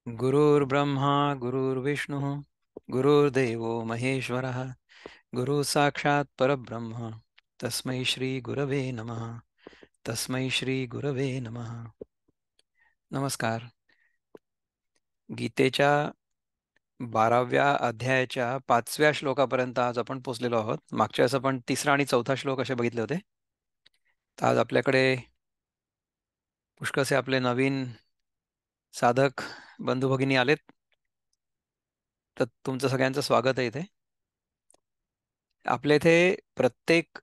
गुरुर्ब्रह्मा गुरुर्विष्णुः गुरुर्देवो महेश्वरः गुरु साक्षात् परब्रह्म तस्मै श्री गुरवे नमः. तस्मै श्री गुरवे नमः. नमस्कार. गीतेच्या 12व्या अध्यायाच्या 5व्या श्लोकापर्यंत आज आपण पोहोचलेलो आहोत. मागच्या वेळेस आपण तिसरा आणि चौथा श्लोक असे बघितले होते. तर आज आपल्याकडे पुष्कळसे आपले नवीन साधक बंधू भगिनी आलेत. तर तुमचं सगळ्यांचं स्वागत आहे इथे. आपल्या इथे प्रत्येक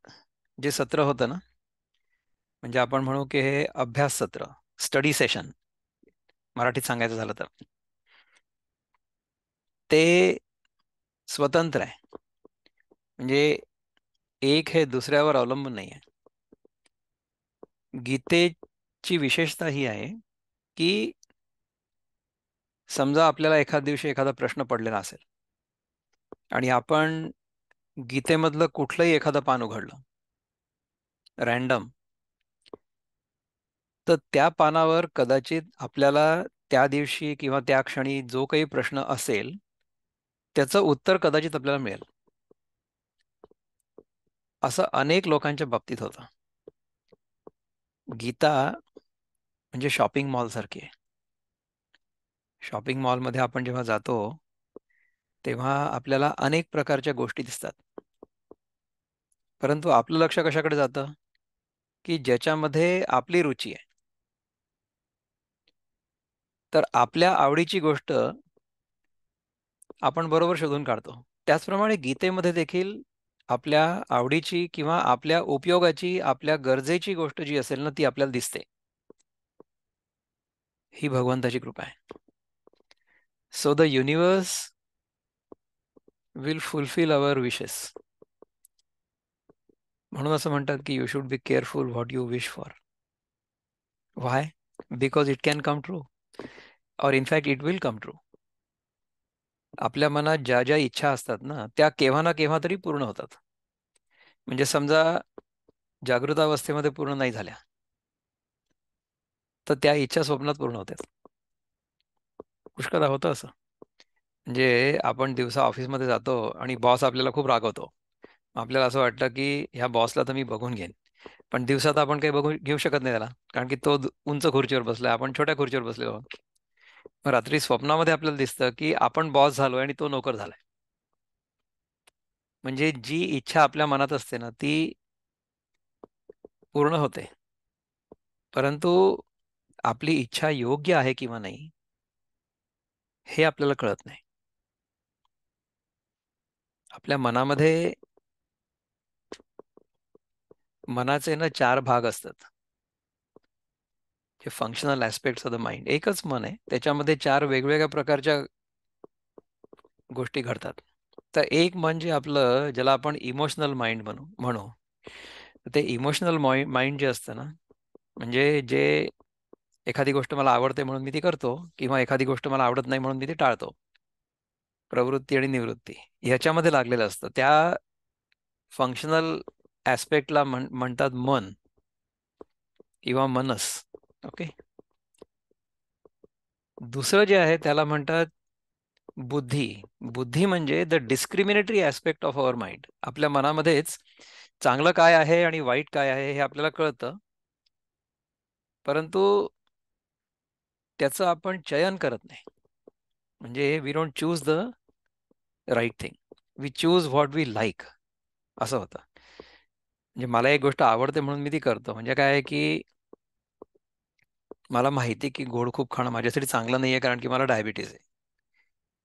जे सत्र होतं ना, म्हणजे आपण म्हणू की हे अभ्यास सत्र, स्टडी सेशन मराठीत सांगायचं झालं तर, ते स्वतंत्र आहे. म्हणजे एक हे दुसऱ्यावर अवलंबून नाही आहे. गीतेची विशेषता ही आहे की समजा आपल्याला एखाद दिवशी एखादा प्रश्न पडलेला असेल आणि आपण गीतेमधलं कुठलंही एखादं पान उघडलं रॅन्डम, तर त्या पानावर कदाचित आपल्याला त्या दिवशी किंवा त्या क्षणी जो काही प्रश्न असेल त्याचं उत्तर कदाचित आपल्याला मिळेल. असं अनेक लोकांच्या बाबतीत होतं. गीता म्हणजे शॉपिंग मॉल सारखी आहे. शॉपिंग मॉलमध्ये आपण जेव्हा जातो तेव्हा आपल्याला अनेक प्रकारच्या गोष्टी दिसतात, परंतु आपलं लक्ष कशाकडे जातं की ज्याच्यामध्ये आपली रुची आहे. तर आपल्या आवडीची गोष्ट आपण बरोबर शोधून काढतो. त्याचप्रमाणे गीतेमध्ये देखील आपल्या आवडीची किंवा आपल्या उपयोगाची, आपल्या गरजेची गोष्ट जी असेल ना, ती आपल्याला दिसते. ही भगवंताची कृपा आहे. So the universe will fulfil our wishes. म्हणून असं म्हणतात की you should be careful what you wish for. Why? Because it can come true, और in fact it will come true. आपल्या मनात ज्या ज्या इच्छा असतात ना, त्या केव्हा ना केव्हा तरी पूर्ण होतात. म्हणजे समजा जागृत अवस्थेमध्ये पूर्ण नाही झाल्या, तर त्या इच्छा स्वप्नात पूर्ण होतात. पुष्कळदा होतं असं. म्हणजे आपण दिवसा ऑफिसमध्ये जातो आणि बॉस आपल्याला खूप रागवतो. आपल्याला असं वाटतं की ह्या बॉसला तर मी बघून घेईन, पण दिवसात आपण काही बघून घेऊ शकत नाही त्याला, कारण की तो उंच खुर्चीवर बसलाय, आपण छोट्या खुर्चीवर बसलेलो आहोत. मग रात्री स्वप्नामध्ये आपल्याला दिसतं की आपण बॉस झालोय आणि तो नोकर झालाय. म्हणजे जी इच्छा आपल्या मनात असते ना, ती पूर्ण होते, परंतु आपली इच्छा योग्य आहे किंवा नाही हे आपल्याला कळत नाही. आपल्या मनामध्ये मनाचे ना 4 भाग असतात. जे functional aspects of the mind. एकच मन आहे, त्याच्यामध्ये 4 वेगवेगळ्या प्रकारच्या गोष्टी घडतात. तर एक म्हणजे आपलं, ज्याला आपण इमोशनल माइंड म्हणू. ते इमोशनल माइंड जे असतं ना, म्हणजे जे एखादी गोष्ट मला आवडते म्हणून मी ती करतो, किंवा एखादी गोष्ट मला आवडत नाही म्हणून मी ती टाळतो. प्रवृत्ती आणि निवृत्ती ह्याच्यामध्ये लागलेलं असतं. त्या फंक्शनल ऍस्पेक्टला म्हणतात मन किंवा मनस. ओके. दुसरं जे आहे त्याला म्हणतात बुद्धी. बुद्धी म्हणजे the discriminatory aspect of our mind. आपल्या मनामध्येच चांगलं काय आहे आणि वाईट काय आहे हे आपल्याला कळतं, परंतु त्याचं आपण चयन करत नाही. म्हणजे we don't choose the right thing, we choose what we like. असं होतं. म्हणजे मला एक गोष्ट आवडते म्हणून मी ती करतो. म्हणजे काय आहे की मला माहिती आहे की गोड खूप खाणं माझ्यासाठी चांगलं नाहीये, कारण की मला डायबिटीज आहे.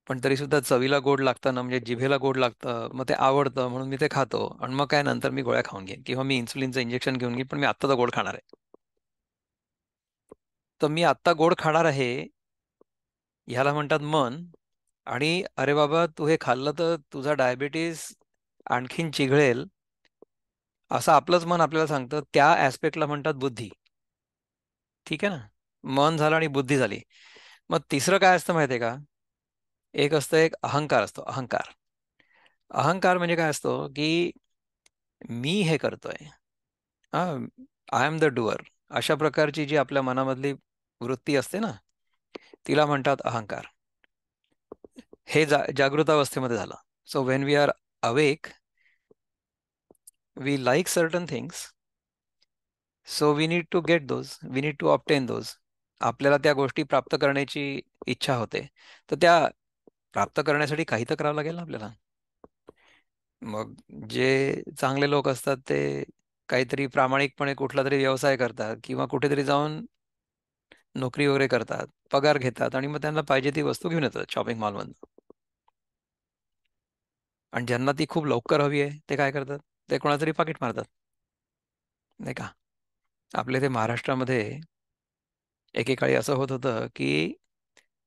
पण तरी सुद्धा चवीला गोड लागतं ना, म्हणजे जिभेला गोड लागतं, मग ते आवडतं म्हणून मी ते खातो. आणि मग काय, नंतर मी गोळ्या खाऊन घेईन किंवा मी इन्सुलिनचं इंजेक्शन घेऊन घेईन, पण मी आत्ता तर गोड खाणार आहे. तर मी आत्ता गोड खाणार आहे ह्याला म्हणतात मन. आणि अरे बाबा, तू हे खाल्लं तर तुझा डायबिटीस आणखीन चिघळेल असं आपलंच मन आपल्याला सांगतं. त्या ऍस्पेक्टला म्हणतात बुद्धी. ठीक आहे ना. मन झालं आणि बुद्धी झाली. मग तिसरं काय असतं माहितीये का? एक असतं, एक अहंकार असतो. अहंकार. अहंकार म्हणजे काय असतो की मी हे करतोय, हा, आय एम द डुअर. अशा प्रकारची जी आपल्या मनामधली वृत्ती असते ना, तिला म्हणतात अहंकार. हे जागृत अवस्थेमध्ये झालं. So when we are awake, we like certain things, so we need to get those, we need to obtain those. आपल्याला त्या गोष्टी प्राप्त करण्याची इच्छा होते, तर त्या प्राप्त करण्यासाठी काही तर करावं लागेल ना आपल्याला. मग जे चांगले लोक असतात ते काहीतरी प्रामाणिकपणे कुठला तरी व्यवसाय करतात किंवा कुठेतरी जाऊन नोकरी वगैरे करतात, पगार घेतात आणि मग त्यांना पाहिजे ती वस्तू घेऊन येतात शॉपिंग मॉलमधून. आणि ज्यांना ती खूप लवकर हवी आहे ते काय करतात, ते कोणातरी पाकिट मारतात, नाही का. आपल्या इथे महाराष्ट्रामध्ये एकेकाळी असं होत होतं की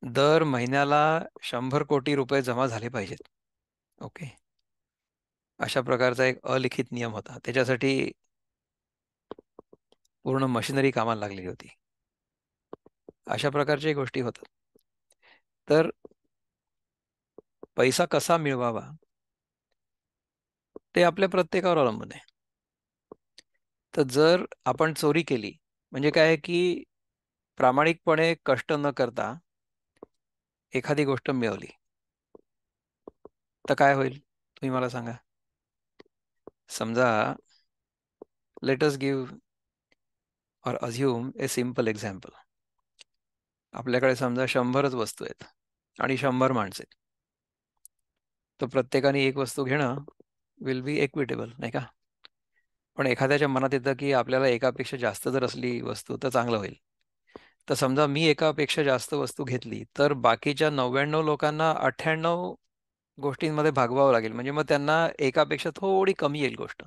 दर महिन्याला 100 कोटी रुपये जमा झाले पाहिजेत. ओके. अशा प्रकारचा एक अलिखित नियम होता. त्याच्यासाठी पूर्ण मशिनरी कामाला लागलेली होती. अशा प्रकारच्या गोष्टी होतात. तर पैसा कसा मिळवावा ते आपल्या प्रत्येकावर अवलंबून आहे. तर जर आपण चोरी केली, म्हणजे काय आहे की प्रामाणिकपणे कष्ट न करता एखादी गोष्ट मिळवली, तर काय होईल तुम्ही मला सांगा. समजा, लेट अस गिव्ह और अज्युम ए सिम्पल एक्झाम्पल. आपल्याकडे समजा 100च वस्तू आहेत आणि 100 माणसं आहेत. तर प्रत्येकाने एक वस्तू घेणं विल बी इक्विटेबल, नाही का. पण एखाद्याच्या मनात येतं की आपल्याला एकापेक्षा जास्त जर असली वस्तू तर चांगलं होईल. तर समजा मी एकापेक्षा जास्त वस्तू घेतली तर बाकीच्या 99 लोकांना 98 गोष्टींमध्ये भागवावं लागेल. म्हणजे मग त्यांना एकापेक्षा थोडी कमी येईल गोष्ट.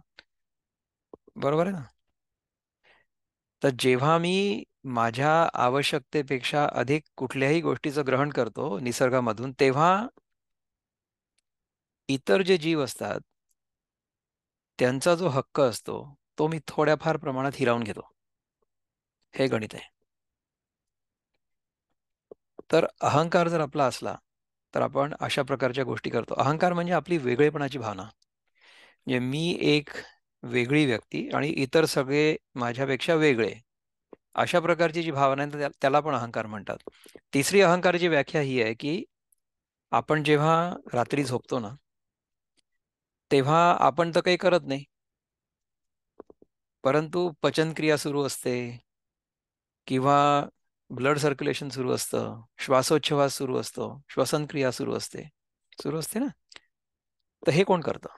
बरोबर आहे ना. तर जेव्हा मी माझ्या आवश्यकतेपेक्षा अधिक कुठल्याही गोष्टीचं ग्रहण करतो निसर्गामधून, तेव्हा इतर जे जीव असतात त्यांचा जो हक्क असतो तो मी थोड्याफार प्रमाणात हिरावून घेतो. हे गणित आहे. तर अहंकार जर आपला असला तर आपण अशा प्रकारच्या गोष्टी करतो. अहंकार म्हणजे आपली वेगळेपणाची भावना. म्हणजे मी एक वेगळी व्यक्ती आणि इतर सगळे माझ्यापेक्षा वेगळे, अशा प्रकारची जी भावना आहे त्याला पण अहंकार म्हणतात. तिसरी अहंकाराची व्याख्या ही आहे की आपण जेव्हा रात्री झोपतो ना, तेव्हा आपण तर काही करत नाही, परंतु पचनक्रिया सुरू असते किंवा ब्लड सर्क्युलेशन सुरू असतं, श्वासोच्छवास सुरू असतो, श्वसनक्रिया सुरू असते ना. तर हे कोण करतं?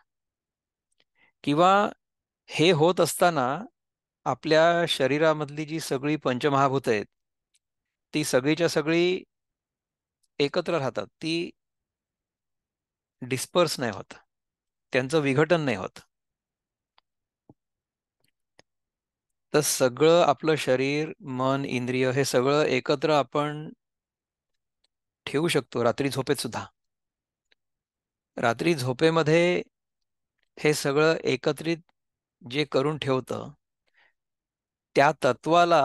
किंवा हे होत असताना आपल्या शरीरामधली जी सगळी पंचमहाभूत आहेत ती सगळीच्या सगळी एकत्र राहतात, ती डिस्पर्स नाही होत, त्यांचं विघटन नाही होत. तर सगळं आपलं शरीर, मन, इंद्रिय हे सगळं एकत्र आपण ठेवू शकतो रात्री झोपेत सुद्धा. रात्री झोपेमध्ये हे सगळं एकत्रित जे करून ठेवतं त्या तत्वाला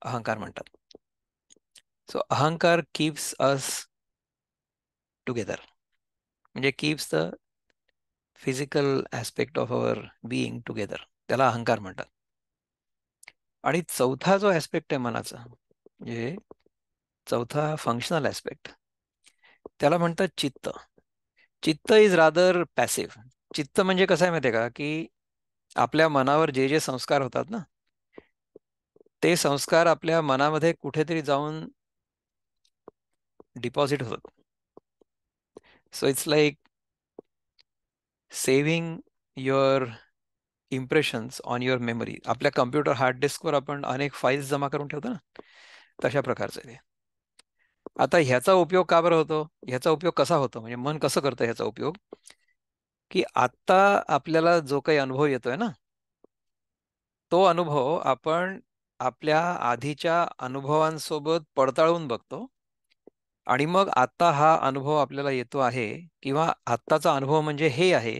अहंकार म्हणतात. सो अहंकार कीप्स अस टुगेदर, म्हणजे keeps the physical aspect of our being together, त्याला अहंकार म्हणतात. आणि चौथा जो ॲस्पेक्ट आहे मनाचा, म्हणजे चौथा फंक्शनल ॲस्पेक्ट, त्याला म्हणतात चित्त. चित्त इज रादर पॅसिव्ह. चित्त म्हणजे कसं आहे माहिती आहे का, की आपल्या मनावर जे जे संस्कार होतात ना, ते संस्कार आपल्या मनामध्ये कुठेतरी जाऊन डिपॉझिट होतात. So it's like saving your impressions on your memory. आपल्या कम्प्युटर हार्ड डिस्कवर आपण अनेक फाईल्स जमा करून ठेवतो ना, तशा प्रकारचं आहे ते. आता ह्याचा उपयोग का बरं होतो, ह्याचा उपयोग कसा होतो, म्हणजे मन कसं करतं ह्याचा उपयोग, की आत्ता आपल्याला जो काही अनुभव येतोय ना, तो अनुभव आपण आपल्या आधीच्या अनुभवांसोबत पडताळून बघतो आणि मग आत्ता हा अनुभव आपल्याला येतो आहे किंवा आत्ताचा अनुभव म्हणजे हे आहे,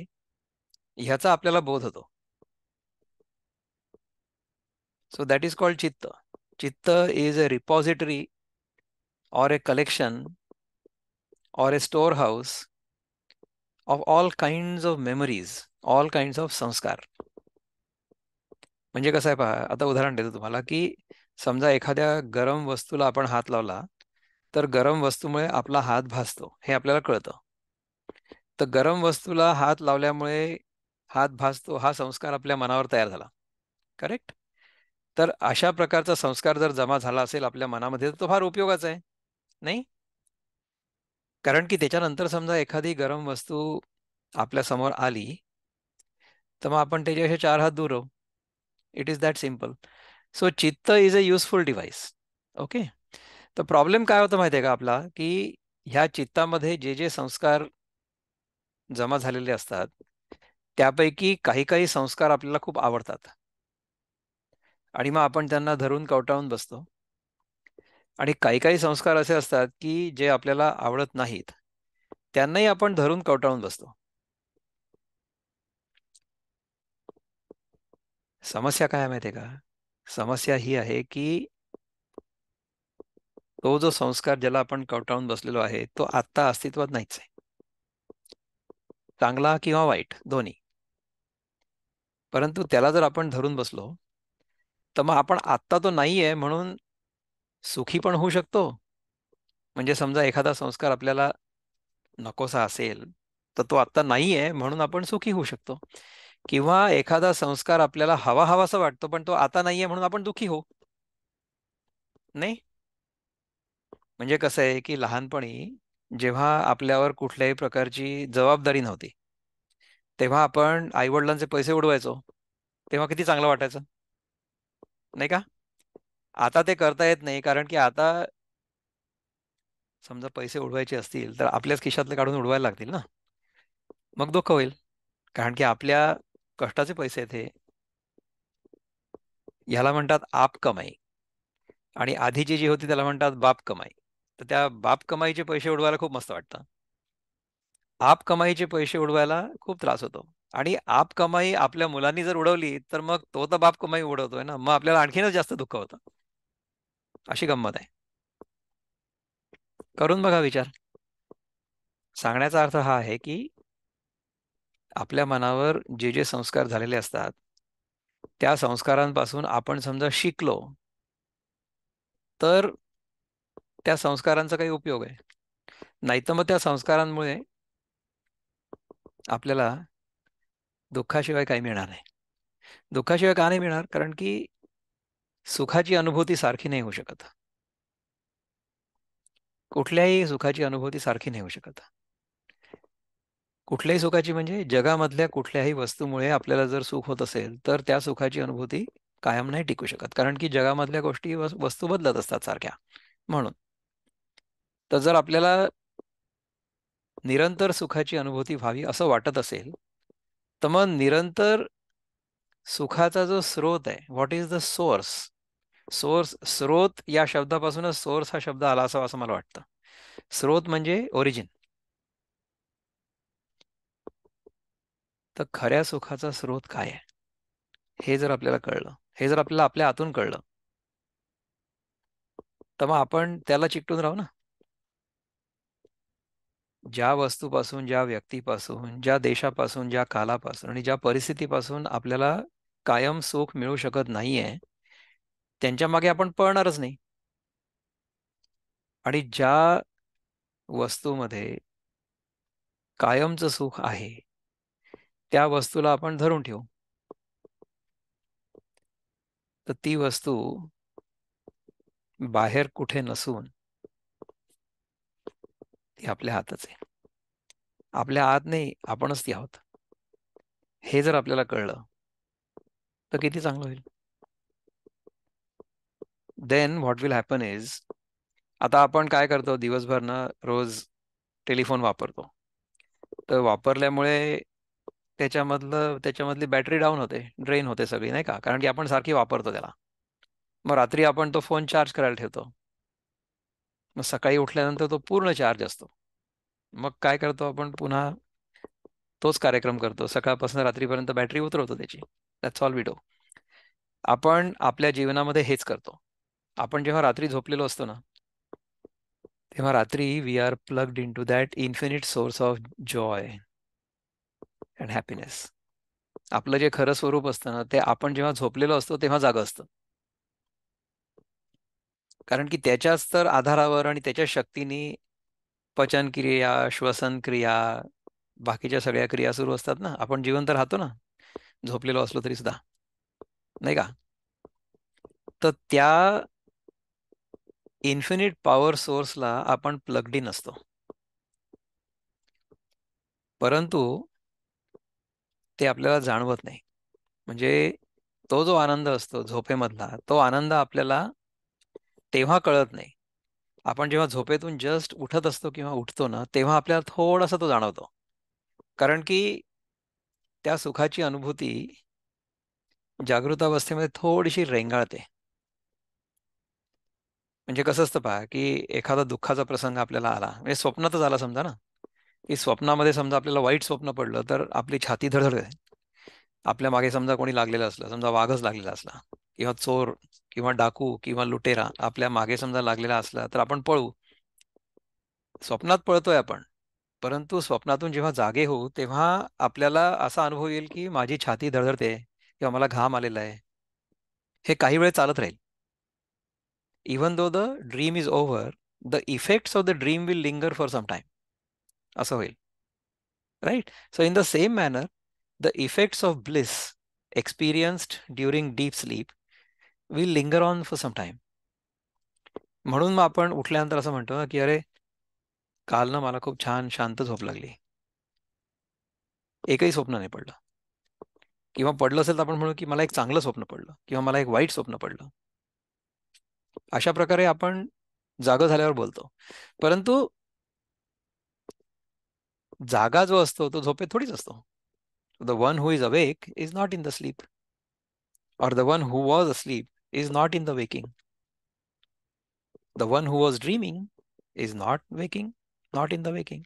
ह्याचा आपल्याला बोध होतो. सो दॅट इज कॉल्ड चित्त. चित्त is a repository or a collection or a storehouse of all kinds of memories, all kinds of संस्कार. म्हणजे कसं आहे पहा, आता उदाहरण देतो तुम्हाला, की समजा एखाद्या गरम वस्तूला आपण हात लावला तर गरम वस्तूमुळे आपला हात भाजतो हे आपल्याला कळतं. तर गरम वस्तूला हात लावल्यामुळे हात भाजतो हा संस्कार आपल्या मनावर तयार झाला. करेक्ट? तर अशा प्रकारचा संस्कार जर जमा झाला असेल आपल्या मनामध्ये तर तो फार उपयोगाचा आहे, नाही? कारण की त्याच्यानंतर समजा एखादी गरम वस्तू आपल्या समोर आली, तर मग आपण त्याच्याशी चार हात दूर राहू. It is that simple. So chitta is a useful device. Okay. तर प्रॉब्लेम काय होतं माहिती आहे का आपला, की ह्या चित्तामध्ये जे जे संस्कार जमा झालेले असतात, त्यापैकी काही काही संस्कार आपल्याला खूप आवडतात आणि मग आपण त्यांना धरून कवटाळून बसतो. आणि काही काही संस्कार असे असतात की जे आपल्याला आवडत नाहीत, त्यांनाही आपण धरून कवटाळून बसतो. समस्या काय आहे माहिती आहे का? समस्या ही आहे की तो जो संस्कार ज्याला आपण कवटाळून बसलेलो आहे तो आत्ता अस्तित्वात नाहीच आहे. चांगला किंवा वाईट दोन्ही. परंतु त्याला जर आपण धरून बसलो तर मग आपण आत्ता तो नाहीये म्हणून सुखी पण होऊ शकतो. म्हणजे समजा एखादा संस्कार आपल्याला नकोसा असेल तर तो आत्ता नाहीये म्हणून आपण सुखी होऊ शकतो. किंवा एखादा संस्कार आपल्याला हवा हवासा वाटतो पण तो आता नाहीये म्हणून आपण दुःखी हो. नाही? म्हणजे कसं आहे की लहानपणी जेव्हा आपल्यावर कुठल्याही प्रकारची जबाबदारी नव्हती, तेव्हा आपण आईवडिलांचे पैसे उडवायचो. तेव्हा किती चांगलं वाटायचं, नाही का? आता ते करता येत नाही कारण की आता समजा पैसे उडवायचे असतील तर आपल्याच खिशातले काढून उडवायला लागतील ना. मग दुःख होईल. कारण की आपल्या कष्टाचे पैसे आहेत हे. ह्याला म्हणतात आप कमाई. आणि आधीची जी होती त्याला म्हणतात बाप कमाई. तर त्या बाप कमाईचे पैसे उडवायला खूप मस्त वाटतं. आप कमाईचे पैसे उडवायला खूप त्रास होतो. आणि आप कमाई आपल्या मुलांनी जर उडवली तर मग तो तर बाप कमाई उडवतोय ना, मग आपल्याला आणखीनच जास्त दुःख होतं. अशी गंमत आहे. करून बघा विचार. सांगण्याचा अर्थ हा आहे की आपल्या मनावर जे जे संस्कार झालेले असतात त्या संस्कारांपासून आपण समजा शिकलो तर त्या संस्कारांचा काही उपयोग आहे. नाहीतर मग त्या संस्कारांमुळे आपल्याला दुःखाशिवाय काही मिळणार नाही. दुःखाशिवाय का नाही मिळणार? कारण की सुखाची अनुभूती सारखी नाही होऊ शकत. कुठल्याही सुखाची अनुभूती सारखी नाही होऊ शकत. कुठल्याही सुखाची म्हणजे जगामधल्या कुठल्याही वस्तूमुळे आपल्याला जर सुख होत असेल तर त्या सुखाची अनुभूती कायम नाही टिकू शकत. कारण की जगामधल्या गोष्टी वस्तू बदलत असतात सारख्या. म्हणून तर जर आपल्याला निरंतर सुखाची अनुभूती व्हावी असं वाटत असेल तर मग निरंतर सुखाचा जो स्रोत आहे, what is the source? Source, स्रोत या शब्दापासूनच सोर्स हा शब्द आला असावा असं मला वाटतं. स्रोत म्हणजे ओरिजिन. तर खऱ्या सुखाचा स्रोत काय आहे हे जर आपल्याला कळलं, हे जर आपल्याला आपल्या आतून कळलं, तर मग आपण त्याला चिकटून राहू ना. ज्या वस्तूपासून, ज्या व्यक्तीपासून, ज्या देशापासून, ज्या कालापासून आणि ज्या परिस्थितीपासून आपल्याला कायम सुख मिळू शकत नाहीये, त्यांच्या मागे आपण पळणारच नाही. आणि ज्या वस्तूमध्ये कायमचं सुख आहे त्या वस्तूला आपण धरून ठेवू. तर ती वस्तू बाहेर कुठे नसून ती आपल्या हातच आहे. आपल्या आत नाही, आपणच ती आहोत. हे जर आपल्याला कळलं तर किती चांगलं होईल. Then what will happen is, आता आपण काय करतो दिवसभर ना, रोज टेलिफोन वापरतो. तर वापरल्यामुळे त्याच्यामधली बॅटरी डाऊन होते, ड्रेन होते सगळी, नाही का? कारण की आपण सारखी वापरतो त्याला. मग रात्री आपण तो फोन चार्ज करायला ठेवतो. मग सकाळी उठल्यानंतर तो पूर्ण चार्ज असतो. मग काय करतो आपण? पुन्हा तोच कार्यक्रम करतो. सकाळपासून रात्रीपर्यंत बॅटरी उतरवतो त्याची. That's all we do. आपण आपल्या जीवनामध्ये हेच करतो. आपण जेव्हा रात्री झोपलेलो असतो ना, तेव्हा रात्री we are plugged into that infinite source of joy and happiness. आपलं जे खरं स्वरूप असतं ना, ते आपण जेव्हा झोपलेलो असतो तेव्हा जागं असतं. कारण की त्याच्याच तर आधारावर आणि त्याच्या शक्तीने पचन क्रिया, श्वसन क्रिया, बाकीच्या सगळ्या क्रिया सुरू असतात ना. आपण जिवंत राहतो ना, झोपलेलो असलो तरी सुद्धा, नाही का? तर त्या इन्फिनिट पॉवर सोर्सला आपण प्लग्ड इन असतो. परंतु ते आपल्याला जाणवत नाही. म्हणजे तो जो आनंद असतो झोपेमधला, तो आनंद आपल्याला तेव्हा कळत नाही. आपण जेव्हा झोपेतून जस्ट उठत असतो किंवा उठतो ना, तेव्हा आपल्याला थोडासा तो जाणवतो. कारण की त्या सुखाची अनुभूती जागृत अवस्थेमध्ये थोडीशी रेंगाळते. म्हणजे कसं असतं पहा, की एखादा दुःखाचा प्रसंग आपल्याला आला, म्हणजे स्वप्नातच आला समजा ना, की स्वप्नामध्ये समजा आपल्याला वाईट स्वप्न पडलं, तर आपली छाती धडधडते. आपल्या मागे समजा कोणी लागलेलं असलं, समजा वाघच लागलेला असला, किंवा चोर किंवा डाकू किंवा लुटेरा आपल्या मागे समजा लागलेला असला, तर आपण पळू. स्वप्नात पळतोय आपण. परंतु स्वप्नातून जेव्हा जागे होऊ, तेव्हा आपल्याला असा अनुभव येईल, की माझी छाती धडधडते किंवा मला घाम आलेला आहे. हे काही वेळ चालत राहील. Even though the dream is over, the effects of the dream will linger for some time. असं होईल. Right? So in the same manner, the effects of bliss experienced during deep sleep will linger on for some time. म्हणून मग आपण उठल्यानंतर असं म्हणतो ना, की अरे, काल ना मला खूप छान शांत झोप लागली. एकही स्वप्न नाही पडलं. किंवा पडलं असेल तर आपण म्हणू, की मला एक चांगलं स्वप्न पडलं किंवा मला एक वाईट स्वप्न पडलं. अशा प्रकारे आपण जागं झाल्यावर बोलतो. परंतु जागा जो असतो तो झोपेत थोडीच असतो. The one who is awake is not in the sleep, और the one who was asleep is not in the waking. The one who was dreaming is not waking, not in the waking.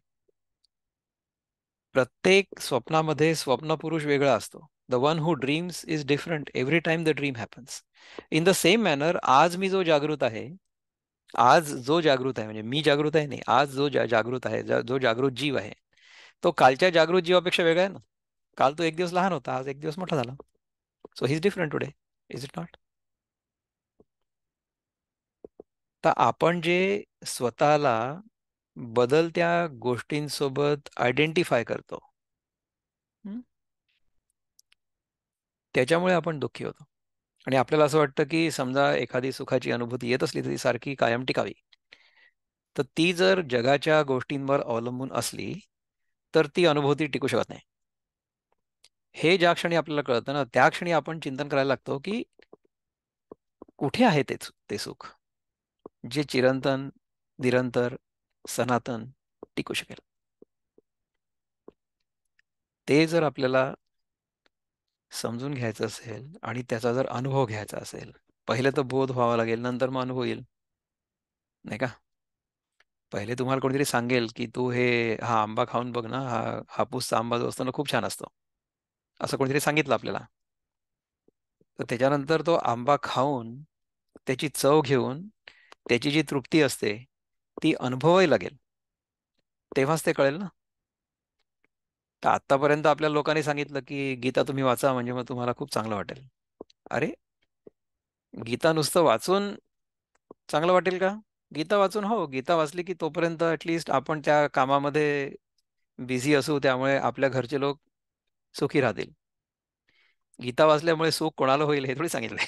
प्रत्येक स्वप्नामध्ये स्वप्नपुरुष वेगळा असतो. The one who dreams is different every time the dream happens. In the same manner, आज मी जो जागृत आहे, आज जो जागृत आहे, म्हणजे मी जागृत आहे नाही, आज जो जागृत आहे, जो जागृत जीव आहे, तो कालच्या जागृत जीवापेक्षा वेगळा आहे ना. काल तो एक दिवस लहान होता, आज एक दिवस मोठा झाला. So he is different today. Is it not? तर आपण जे स्वतःला बदलत्या गोष्टींसोबत आयडेंटिफाय करतो, हं, त्याच्यामुळे आपण दुःखी होतो. आणि आपल्याला असं वाटतं, की समजा एखादी सुखाची अनुभूती येत असली, तर ती सारखी कायम टिकावी. तर ती जर जगाच्या गोष्टींवर अवलंबून असली, तर ती अनुभूती टिकू शकत नाही. हे ज्या क्षणी आपल्याला कळतं ना, त्या क्षणी आपण चिंतन करायला लागतो, की कुठे आहे ते सुख, जे चिरंतन, निरंतर, सनातन टिकू शकेल. ते जर आपल्याला समजून घ्यायचं असेल आणि त्याचा जर अनुभव घ्यायचा असेल, पहिले तर बोध व्हावा लागेल, नंतर मग अनुभव येईल, नाही का? पहिले तुम्हाला कोणीतरी सांगेल, की तू हा आंबा खाऊन बघ ना, हा हापूसचा आंबा जो असतो ना, खूप छान असतो. असं कोणीतरी सांगितलं आपल्याला. तर त्याच्यानंतर तो आंबा खाऊन, त्याची चव घेऊन, त्याची जी तृप्ती असते, ती अनुभवावी लागेल. तेव्हाच ते कळेल ना. तर आतापर्यंत आपल्या लोकांनी सांगितलं, की गीता तुम्ही वाचा म्हणजे मग तुम्हाला खूप चांगलं वाटेल. अरे, गीता नुसतं वाचून चांगलं वाटेल का? गीता वाचून हो, गीता वाचली की तोपर्यंत ॲटलीस्ट आपण त्या कामामध्ये बिझी असू, त्यामुळे आपल्या घरचे लोक सुखी राहतील. गीता वाचल्यामुळे सुख कोणाला होईल हे थोडी सांगितलंय.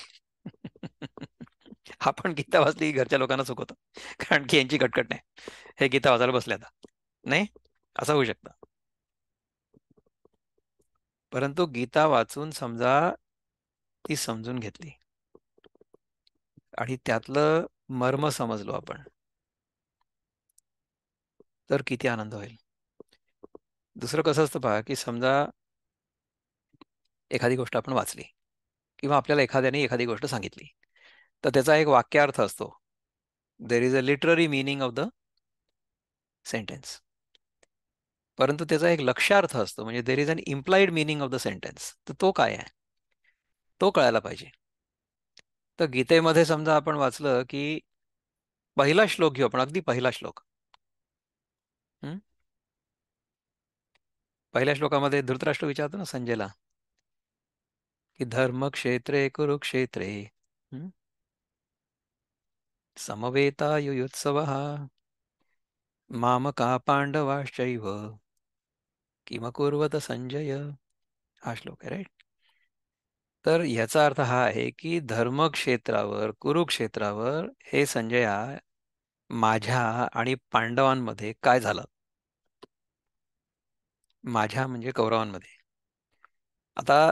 आपण गीता वाचली की घरच्या लोकांना सुख होतं. कारण की यांची कटकट नाही. हे गीता वाचायला बसले आता. नाही? असं होऊ शकतं. परंतु गीता वाचून समजा ती समजून घेतली आणि त्यातलं मर्म समजलो आपण, तर किती आनंद होईल. दुसरं कसं असतं पहा, की समजा एखादी गोष्ट आपण वाचली किंवा आपल्याला एखाद्याने एखादी गोष्ट सांगितली, तर त्याचा एक वाक्यार्थ असतो. There is a literary meaning of the sentence. परंतु त्याचा एक लक्ष्यार्थ असतो, म्हणजे there is an implied meaning of the sentence. तर तो काय आहे? तो कळायला पाहिजे. तर गीतेमध्ये समजा आपण वाचलं, की पहिला श्लोक घेऊ आपण, अगदी पहिला श्लोक. हं? पहिल्या श्लोकामध्ये धृतराष्ट्र विचारतो ना संजयला, की धर्मक्षेत्रे कुरुक्षेत्रे, हं? समवेतायुयुत्सवः मामका पांडवाश्चैव किमकुर्वत संजय. हा श्लोक आहे, राईट. तर याचा अर्थ हा आहे की धर्मक्षेत्रावर, कुरुक्षेत्रावर हे संजया, माझ्या आणि पांडवांमध्ये काय झालं. माझ्या म्हणजे कौरवांमध्ये. आता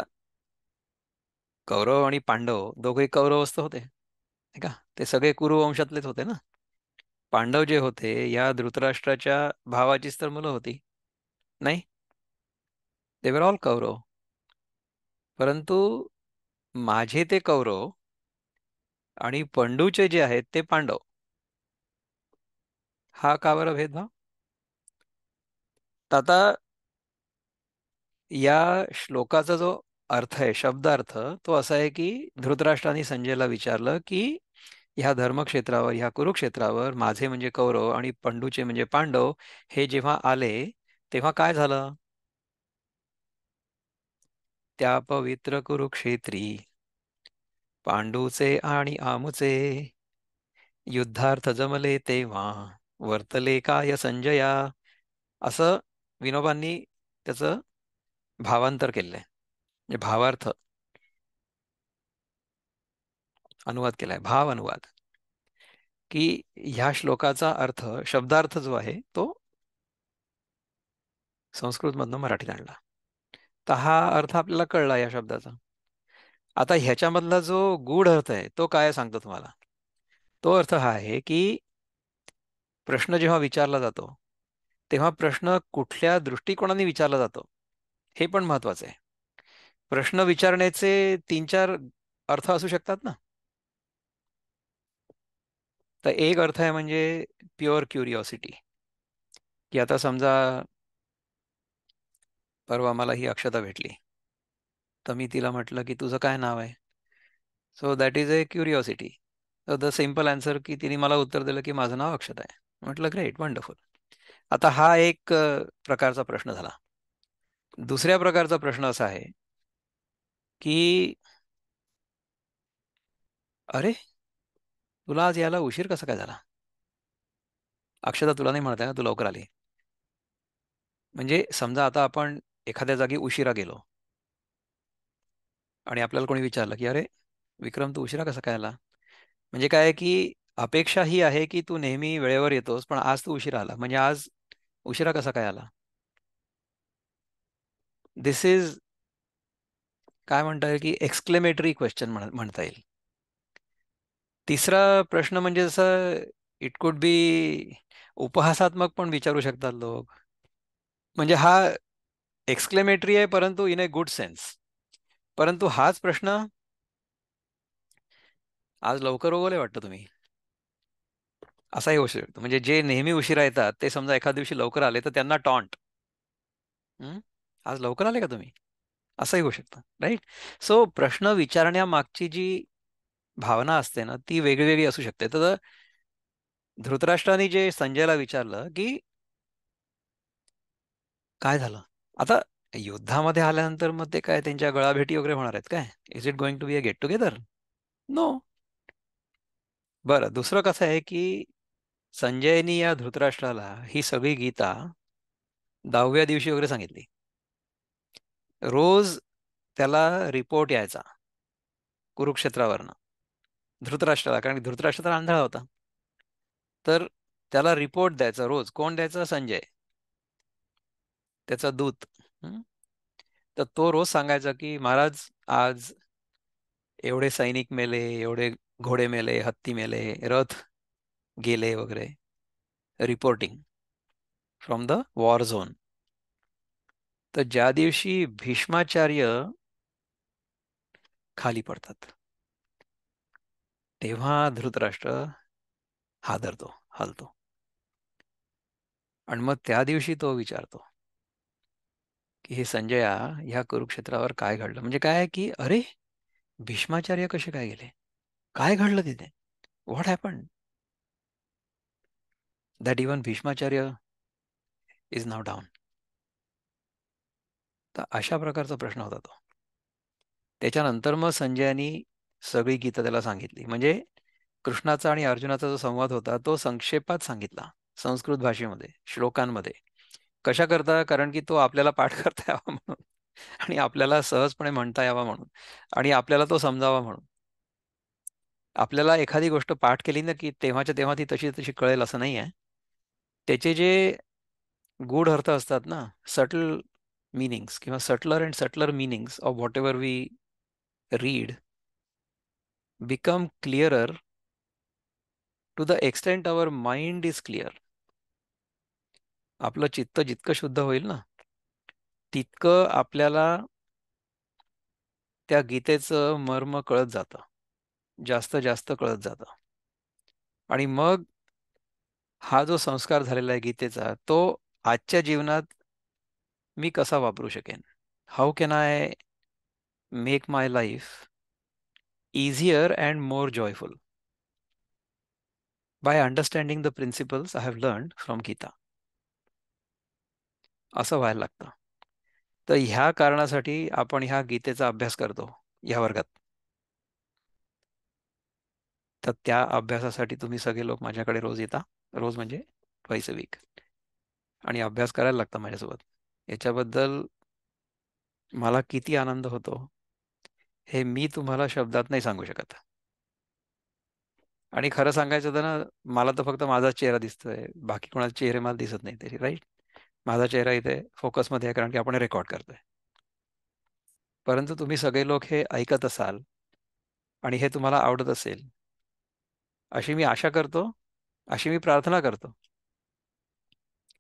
कौरव आणि पांडव दोघे कौरवस्थ होते, नाही का. ते सगळे कुरुवंशातलेच होते ना. पांडव जे होते या धृतराष्ट्राच्या भावाचीच तर मुलं होती, नाही. दे वर ऑल कौरव. परंतु माझे ते कौरव आणि पंडूचे जे आहेत ते पांडव. हा का बरं भेदभाव. तर आता या श्लोकाचा जो अर्थ आहे, शब्दार्थ, तो असा आहे की धृतराष्ट्राने संजयला विचारलं की ह्या धर्मक्षेत्रावर, ह्या कुरुक्षेत्रावर माझे म्हणजे कौरव आणि पंडूचे म्हणजे पांडव हे जेव्हा आले तेव्हा काय झालं. त्या पवित्र कुरुक्षेत्री पांडूचे आणि आमुचे युद्धार्थ जमले तेव्हा वर्तले काय संजया. असं विनोबांनी त्याचं भावांतर केलंय, म्हणजे भावार्थ अनुवाद केलाय, भाव अनुवाद. की ह्या श्लोकाचा अर्थ, शब्दार्थ जो आहे तो संस्कृतमधनं मराठीत आणला. तर हा अर्थ आपल्याला कळला या शब्दाचा. आता ह्याच्यामधला जो गूढ अर्थ आहे तो काय सांगतो तुम्हाला. तो अर्थ हा आहे की प्रश्न जेव्हा विचारला जातो तेव्हा प्रश्न कुठल्या दृष्टिकोनाने विचारला जातो हे पण महत्वाचं आहे. प्रश्न विचारण्याचे तीन चार अर्थ असू शकतात ना. तर एक अर्थ आहे म्हणजे प्युअर क्युरिओसिटी. की आता समजा परवा मला ही अक्षता भेटली, तर मी तिला म्हटलं की तुझं काय नाव आहे. So that is a curiosity. तर द सिम्पल आन्सर की तिने मला उत्तर दिलं की माझं नाव अक्षता आहे. म्हटलं ग्रेट, वंडरफुल. आता हा एक प्रकारचा प्रश्न झाला. दुसऱ्या प्रकारचा प्रश्न असा आहे की अरे, तुला आज यायला उशीर कसा काय झाला. अक्षता तुला नाही म्हणत आहे ना, तू लवकर आली. म्हणजे समजा आता आपण एखाद्या जागी उशिरा गेलो आणि आपल्याला कोणी विचारलं की अरे विक्रम, तू उशिरा कसा काय आला. म्हणजे काय आहे की अपेक्षा ही आहे की तू नेहमी वेळेवर येतोस, पण आज तू उशिरा आला, म्हणजे आज उशिरा कसा काय आला. दिस इज काय म्हणता येईल की एक्सक्लेमेटरी क्वेश्चन म्हणता येईल. तिसरा प्रश्न म्हणजे जसं इट कुड बी उपहासात्मक पण विचारू शकतात लोक. म्हणजे हा एक्सक्लेमेटरी आहे परंतु इन ए गुड सेन्स. परंतु हाच प्रश्न आज लवकर उगवले वाटतं तुम्ही, असाही होऊ शकतो. म्हणजे जे नेहमी उशिरा येतात ते समजा एखाद्या दिवशी लवकर आले तर त्यांना टॉन्ट, आज लवकर आले का तुम्ही, असंही होऊ शकतं, राईट. सो प्रश्न विचारण्यामागची जी भावना असते ना ती वेगळी वेगळी असू शकते. तर धृतराष्ट्राने जे संजयला विचारलं की काय झालं. आता युद्धामध्ये आल्यानंतर मग ते काय त्यांच्या गळाभेटी वगैरे होणार आहेत काय. Is it going to be a get together. No. बरं, दुसरं कसं आहे की संजयनी या धृतराष्ट्राला ही सगळी गीता 10व्या दिवशी वगैरे सांगितली. रोज त्याला रिपोर्ट यायचा कुरुक्षेत्रावरनं धृतराष्ट्राला, कारण की धृतराष्ट्र तर आंधळा होता. तर त्याला रिपोर्ट द्यायचा रोज. कोण द्यायचा? संजय, त्याचा दूत. हं? तर तो रोज सांगायचा की महाराज, आज एवढे सैनिक मेले, एवढे घोडे मेले, हत्ती मेले, रथ गेले वगैरे. Reporting from the war zone. तर ज्या दिवशी भीष्माचार्य खाली पडतात तेव्हा धृतराष्ट्र हादरतो, हलतो. आणि मग त्या दिवशी तो विचारतो की हे संजया, ह्या कुरुक्षेत्रावर काय घडलं. म्हणजे काय आहे की अरे, भीष्माचार्य कसे काय गेले, काय घडलं तिथे, what happen that even Bhishmacharya is now down. तर अशा प्रकारचा प्रश्न होता तो. त्याच्यानंतर मग संजयानी सगळी गीता त्याला सांगितली. म्हणजे कृष्णाचा आणि अर्जुनाचा जो संवाद होता तो संक्षेपात सांगितला संस्कृत भाषेमध्ये, श्लोकांमध्ये. कशा करता? कारण की तो आपल्याला पाठ करता यावा म्हणून, आणि आपल्याला सहजपणे म्हणता यावा म्हणून, आणि आपल्याला तो समजावा म्हणून. आपल्याला एखादी गोष्ट पाठ केली ना की तेव्हाच्या तेव्हा ती तशी तशी कळेल असं नाही आहे. त्याचे जे गूढ अर्थ असतात ना, सटल मीनिंग्स किंवा subtler and subtler meanings of whatever we read become clearer to the extent our mind is clear. आपलं चित्त जितकं शुद्ध होईल ना, तितकं आपल्याला त्या गीतेचं मर्म कळत जातं, जास्त जास्त कळत जातं. आणि मग हा जो संस्कार झालेला आहे गीतेचा, तो आजच्या जीवनात मी कसा वापरू शकेन? How can I make my life easier and more joyful by understanding the principles I have learned from Gita. असं व्हायला लागतं. तर ह्या कारणासाठी आपण ह्या गीतेचा अभ्यास करतो या वर्गात. तर त्या अभ्यासासाठी तुम्ही सगळे लोक माझ्याकडे रोज येता, रोज म्हणजे ट्वाइस अ वीक, आणि अभ्यास करायला लागता माझ्यासोबत. याच्याबद्दल मला किती आनंद होतो हे मी तुम्हाला शब्दात नाही सांगू शकत. आणि खरं सांगायचं तर ना, मला तर फक्त माझा चेहरा दिसतोय, बाकी कोणाचे चेहरे मला दिसत नाही तरी, राईट. माझा चेहरा इथे फोकसमध्ये आहे कारण की आपण रेकॉर्ड करतोय. परंतु तुम्ही सगळे लोक हे ऐकत असाल आणि हे तुम्हाला आवडत असेल, अशी मी आशा करतो, अशी मी प्रार्थना करतो.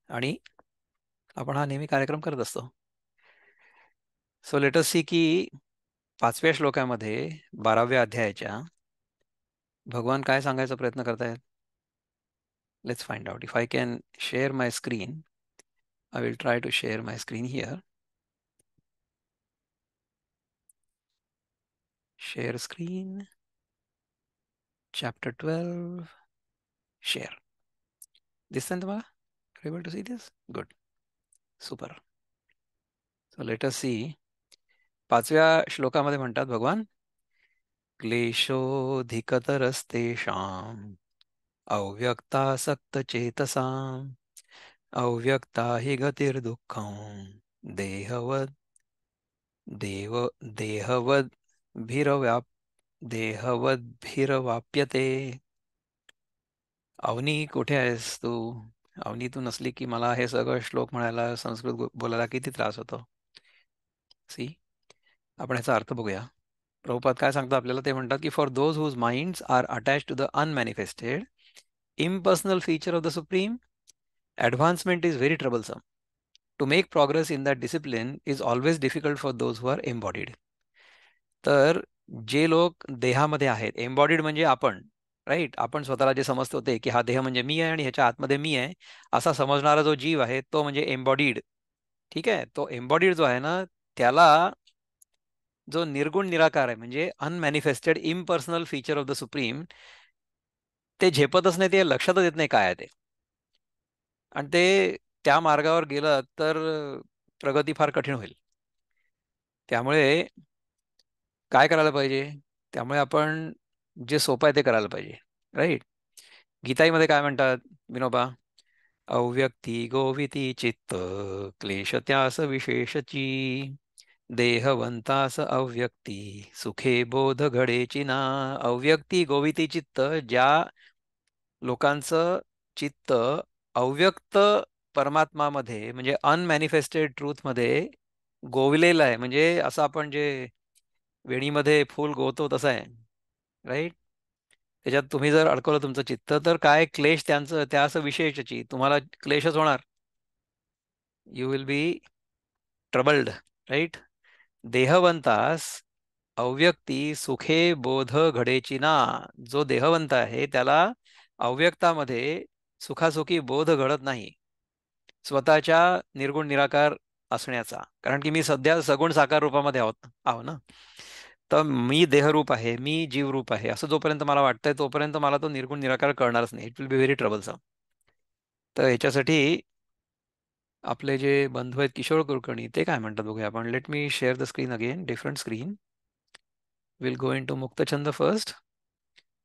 आणि आपण हा नेहमी कार्यक्रम करत असतो. सो लेट अस सी की 5व्या श्लोकामध्ये 12व्या अध्यायाच्या भगवान काय सांगायचा प्रयत्न करतायत. Let's find out. If I can share my screen, I will try to share my screen here. Share screen. Chapter 12. Share. दिसतंय तुम्हाला? Are you able to see this? Good. Super. So let us see. 5व्या श्लोकामध्ये म्हणतात भगवान, क्लेशोऽधिकतरस्तेषाम् अव्यक्तासक्तचेतसाम् अव्यक्ता हि गतिर्दुःखं देहवद् देव देहवद्भिरव्याप् देहवद्भिरवाप्यते. अवनी, कुठे आहेस तू? अवनी तू नसली की मला हे सगळं श्लोक म्हणायला, संस्कृत बोलायला किती त्रास होतो. सी, आपण ह्याचा अर्थ बघूया. प्रभुपाद काय सांगतात आपल्याला, ते म्हणतात की for those whose minds are attach to the unmanifested impersonal feature of the Supreme, advancement is very troublesome. To make progress in that discipline is always difficult for those who are embodied. तर जे लोक देहामध्ये आहेत, embodied म्हणजे आपण, right, आपण स्वतःला जे समजतो ते की हा देह म्हणजे मी आहे आणि ह्याच्या आतमध्ये मी आहे, असा समजणारा जो जीव आहे तो म्हणजे एम्बॉडीड. ठीक आहे. तो एम्बॉडीड जो आहे ना, त्याला जो निर्गुण निराकार आहे म्हणजे unmanifested impersonal feature of the supreme, ते झेपतच नाही, ते लक्षातच येत नाही काय आहे ते. आणि ते त्या मार्गावर गेलं तर प्रगती फार कठीण होईल. त्यामुळे काय करायला पाहिजे? त्यामुळे आपण जे सोपं आहे ते करायला पाहिजे, राईट. गीताईमध्ये काय म्हणतात विनोबा? अव्यक्ती गोविती चित्त क्लेश त्यास विशेषची देहवंतास अव्यक्ती सुखे बोध घडेची ना. अव्यक्ती गोविती चित्त, ज्या लोकांचं चित्त अव्यक्त परमात्मामध्ये म्हणजे अनमॅनिफेस्टेड ट्रूथ मध्ये गोविलेलं आहे, म्हणजे असं आपण जे वेणीमध्ये फूल गोवतो तसं आहे, राईट. त्याच्यात तुम्ही जर अडकवलं तुमचं चित्त, तर काय क्लेश त्यांचं त्यास विशेषची, तुम्हाला क्लेशच होणार. You will be troubled, right. देहवंतास अव्यक्ती सुखे बोध घडेची ना. जो देहवंत आहे त्याला अव्यक्तामध्ये सुखासुखी बोध घडत नाही, स्वतःच्या निर्गुण निराकार असण्याचा. कारण की मी सध्या सगुण साकार रूपामध्ये आहो ना. तर मी देहरूप आहे, मी जीवरूप आहे, असं जोपर्यंत मला वाटतंय तोपर्यंत मला तो निर्गुण निराकार कळणारच नाही. It will be very troublesome. तर याच्यासाठी आपले जे बंधू आहेत किशोर कुलकर्णी, ते काय म्हणतात बघूया आपण. Let me share the screen again, different screen. Will go into Muktachhand first.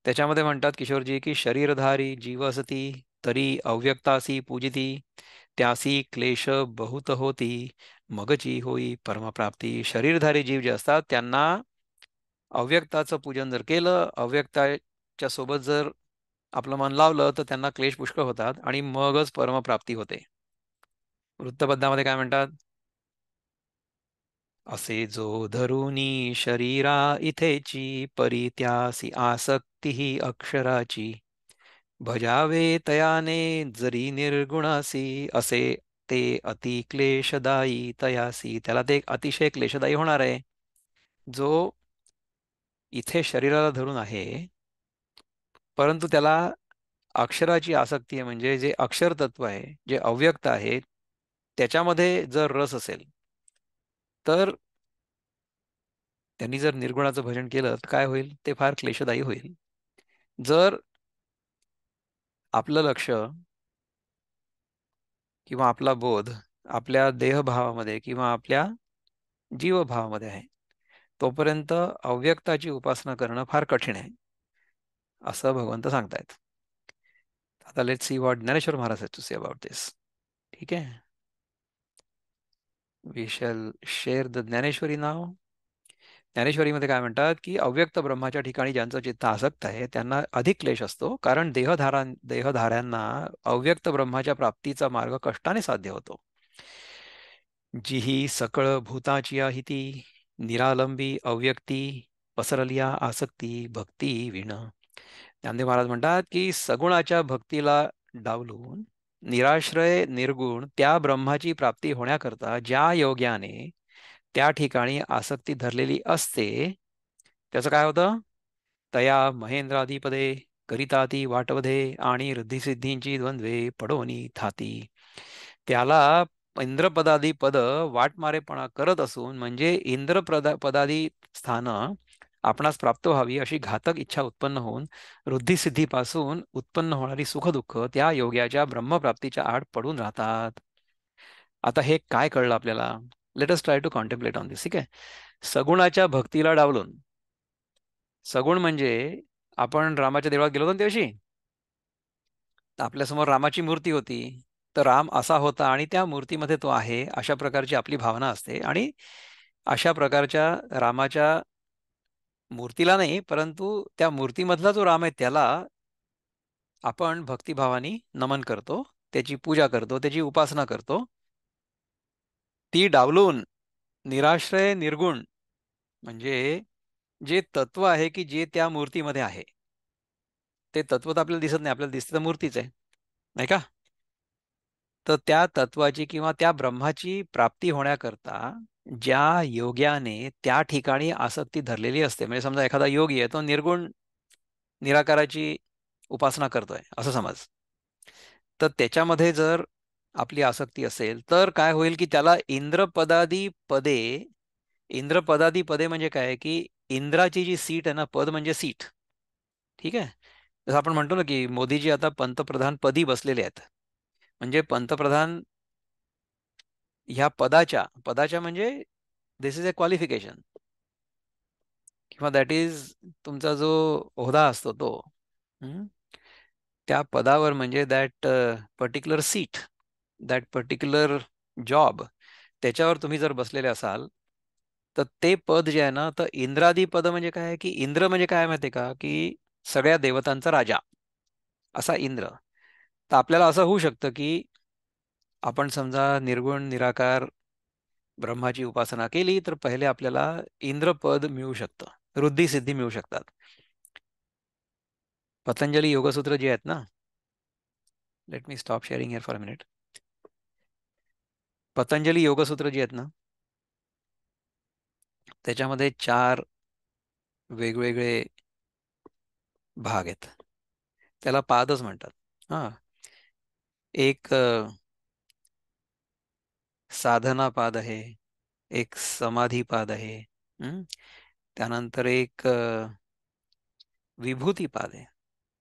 त्याच्यामध्ये म्हणतात किशोरजी की शरीरधारी जीव असती तरी अव्यक्तासी पूजिती त्यासी क्लेश बहुत होती मगची होई परमप्राप्ती. शरीरधारी जीव जे असतात त्यांना अव्यक्ताचं पूजन जर केलं, अव्यक्ताच्या सोबत जर आपलं मन लावलं, तर त्यांना क्लेश पुष्कळ होतात आणि मगच परमप्राप्ती होते. वृत्तपत्रामध्ये काय म्हणतात? असे जो धरुनी शरीरा इथेची परित्यासी आसक्ती ही अक्षराची भजावे तयाने जरी निर्गुणासी असे ते अति क्लेशदायी तयासी. त्याला ते एक अतिशय क्लेशदायी होणार आहे. जो इथे शरीराला धरून आहे, परंतु त्याला अक्षराची आसक्ती आहे, म्हणजे जे अक्षर तत्व आहे, जे अव्यक्त आहे, त्याच्यामध्ये जर रस असेल, तर त्यांनी जर निर्गुणाचं भजन केलं तर काय होईल? ते फार क्लेशदायी होईल. जर आपलं लक्ष किंवा आपला बोध आपल्या देहभावामध्ये किंवा आपल्या जीवभावामध्ये आहे, तोपर्यंत अव्यक्ताची उपासना करणं फार कठीण आहे, असं भगवंत सांगतायत. आता let's see what Dnyaneshwar Maharaj to say about this. ठीक आहे, we shall share the Dnyaneshwari नाव. ज्ञानेश्वरीमध्ये काय म्हणतात की अव्यक्त ब्रह्माच्या ठिकाणी ज्यांचं चित्त आसक्त आहे त्यांना अधिक क्लेश असतो, कारण देहधाऱ्यांना अव्यक्त ब्रह्माच्या प्राप्तीचा मार्ग कष्टाने साध्य होतो. जिही सकळ भूताची आहे ती निरालंबी अव्यक्ती पसरलिया आसक्ती भक्ती विण. ज्ञानदेव महाराज म्हणतात की सगुणाच्या भक्तीला डावलून निराश्रय निर्गुण त्या ब्रह्माची प्राप्ती होण्याकरता ज्या योग्याने त्या ठिकाणी आसक्ती धरलेली असते, त्याचं काय होतं? तया महेंद्राधिपदे करिता ती वाटवधे आणि रिद्धिसिद्धींची द्वंद्वे पडोनी थाती. त्याला इंद्रपदादी पद वाटमारेपणा करत असून, म्हणजे पदादी स्थान आपणास प्राप्त व्हावी अशी घातक इच्छा उत्पन्न होऊन वृद्धिसिद्धीपासून उत्पन्न होणारी सुखदुःख त्या योग्याच्या ब्रह्मप्राप्तीच्या आड पडून राहतात. आता हे काय कळलं आपल्याला? Let us try to contemplate on this. ठीक आहे, सगुणाच्या भक्तीला डावलून. सगुण म्हणजे आपण रामाच्या देवळात गेलो होतो ना त्याविषयी, तर आपल्यासमोर रामाची मूर्ती होती. तर राम असा होता आणि त्या मूर्तीमध्ये तो आहे, अशा प्रकारची आपली भावना असते. आणि अशा प्रकारच्या रामाच्या मूर्तीला नाही, परंतु त्या मूर्तीमधला जो राम आहे त्याला आपण भक्तिभावाने नमन करतो, त्याची पूजा करतो, त्याची उपासना करतो. ती डावलून निराश्रय निर्गुण, म्हणजे जे तत्व आहे की जे त्या मूर्तीमध्ये आहे, ते तत्व तर आपल्याला दिसत नाही, आपल्याला दिसतं तर मूर्तीच आहे, नाही का? तर त्या तत्वाची किंवा त्या ब्रह्माची प्राप्ती होण्याकरता ज्या योग्याने त्या ठिकाणी आसक्ती धरलेली असते, म्हणजे समजा एखादा योगी आहे, तो निर्गुण निराकाराची उपासना करतोय असं समज, तर त्याच्यामध्ये जर आपली आसक्ती असेल तर काय होईल की त्याला इंद्रपदादी पदे म्हणजे काय की इंद्राची जी सीट आहे ना, पद म्हणजे सीट. ठीक आहे, जसं आपण म्हणतो ना की मोदीजी आता पंतप्रधान पदी बसलेले आहेत, म्हणजे पंतप्रधान ह्या पदाच्या पदाच्या म्हणजे दिस इज अ क्वालिफिकेशन, किंवा दॅट इज तुमचा जो होदा असतो तो. हम्म? त्या पदावर म्हणजे that particular seat, that particular job, त्याच्यावर तुम्ही जर बसलेले असाल, तर ते पद जे आहे ना, तर इंद्रादी पद म्हणजे काय की इंद्र म्हणजे काय माहिती आहे का की सगळ्या देवतांचा राजा असा इंद्र. तर आपल्याला असं होऊ शकतं की आपण समजा निर्गुण निराकार ब्रह्माची उपासना केली तर पहिले आपल्याला इंद्रपद मिळू शकतं, वृद्धी सिद्धी मिळू शकतात. पतंजली योगसूत्र जे आहेत ना, let me stop sharing here for a minute. Patanjali Yogasutra जी आहेत ना, त्याच्यामध्ये 4 वेगवेगळे भाग आहेत, त्याला पादच म्हणतात. हा, एक साधना पाद आहे, एक समाधी पाद आहे. हम्म? त्यानंतर एक विभूती पाद आहे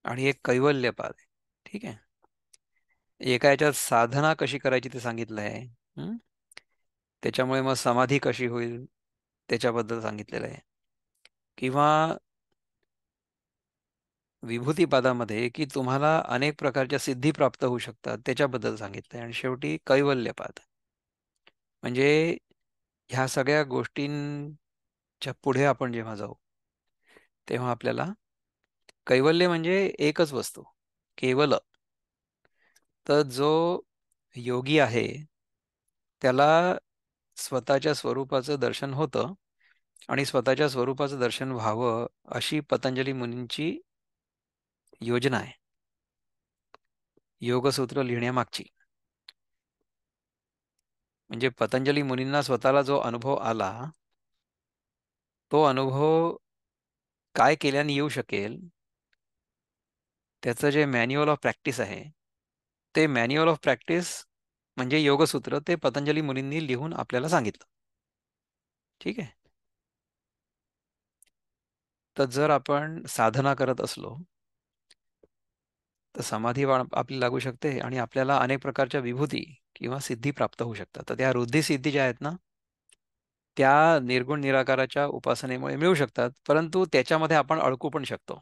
आणि एक कैवल्य पाद आहे. ठीक आहे, एका याच्यात साधना कशी करायची ते सांगितलं आहे. त्याच्यामुळे मग समाधी कशी होईल त्याच्याबद्दल सांगितलेलं आहे. किंवा विभूतीपादामध्ये की तुम्हाला अनेक प्रकारच्या सिद्धी प्राप्त होऊ शकतात त्याच्याबद्दल सांगितलंय. आणि शेवटी कैवल्यपाद म्हणजे ह्या सगळ्या गोष्टींच्या पुढे आपण जेव्हा जाऊ तेव्हा आपल्याला कैवल्य म्हणजे एकच वस्तू, केवल. तर जो योगी आहे त्याला स्वतःच्या स्वरूपाचं दर्शन होतं, आणि स्वतःच्या स्वरूपाचं दर्शन व्हावं अशी पतंजली मुनींची योजना आहे योगसूत्र लिहिण्यामागची. म्हणजे पतंजली मुनींना स्वतःला जो अनुभव आला, तो अनुभव काय केल्याने येऊ शकेल, त्याचं जे मॅन्युअल ऑफ प्रॅक्टिस आहे, ते मॅन्युअल ऑफ प्रॅक्टिस म्हणजे योगसूत्र, ते पतंजली मुनींनी लिहून आपल्याला सांगितलं. ठीक आहे. तर जर आपण साधना करत असलो तर समाधी आपली लागू शकते आणि आपल्याला अनेक प्रकारच्या विभूती किंवा सिद्धी प्राप्त होऊ शकतात. तर त्या रुद्धी सिद्धी ज्या आहेत ना, त्या निर्गुण निराकाराच्या उपासनेमुळे मिळू शकतात, परंतु त्याच्यामध्ये आपण अडकू पण शकतो.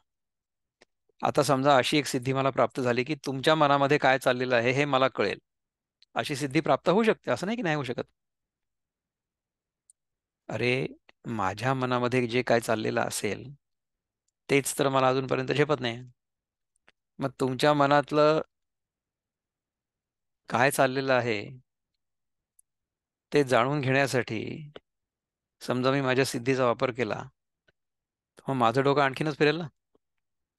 आता समजा अशी एक सिद्धी मला प्राप्त झाली की तुमच्या मनामध्ये काय चाललेलं आहे हे मला कळेल, अशी सिद्धी प्राप्त होऊ शकते, असं नाही की नाही होऊ शकत. अरे, माझ्या मनामध्ये जे काय चाललेलं असेल तेच तर मला अजूनपर्यंत झेपत नाही. मग तुमच्या मनातलं काय चाललेलं आहे ते जाणून घेण्यासाठी समजा मी माझ्या सिद्धीचा वापर केला, तर मग माझं डोकं आणखीनच फिरेल ना,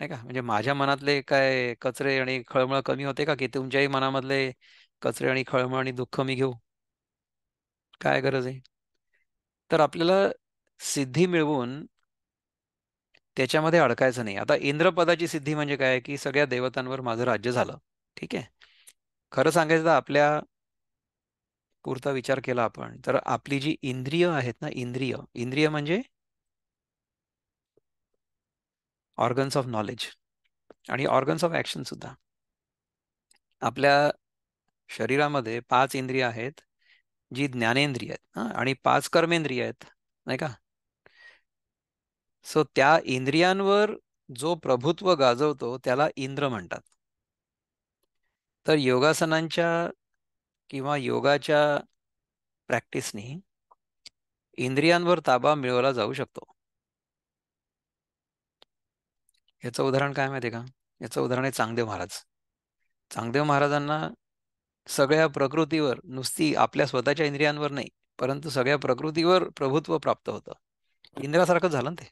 नाही का? म्हणजे माझ्या मनातले काय कचरे आणि खळमळ कमी होते का, की तुमच्याही मनामधले कचरे आणि खळमळ आणि दुःख मी घेऊ? काय गरज आहे? तर आपल्याला सिद्धी मिळवून त्याच्यामध्ये अडकायचं नाही. आता इंद्रपदाची सिद्धी म्हणजे काय, की सगळ्या देवतांवर माझं राज्य झालं. ठीक आहे. खरं सांगायचं तर आपल्या पुरता विचार केला आपण तर आपली जी इंद्रिय आहेत ना, इंद्रिय इंद्रिय म्हणजे ऑर्गन्स ऑफ नॉलेज आणि ऑर्गन्स ऑफ ऍक्शन सुद्धा. आपल्या शरीरामध्ये 5 इंद्रिय आहेत, जी ज्ञानेंद्रिय आहेत, आणि 5 कर्मेंद्रिय आहेत, नाही का? सो त्या इंद्रियांवर जो प्रभुत्व गाजवतो त्याला इंद्र म्हणतात. तर योगासनांच्या किंवा योगाच्या प्रॅक्टिसनी इंद्रियांवर ताबा मिळवला जाऊ शकतो. याचं उदाहरण काय माहिती आहे का? याचं उदाहरण आहे चांगदेव महाराज. चांगदेव महाराजांना सगळ्या प्रकृतीवर, नुसती आपल्या स्वतःच्या इंद्रियांवर नाही, परंतु सगळ्या प्रकृतीवर प्रभुत्व प्राप्त होतं. इंद्रासारखं झालं ना ते.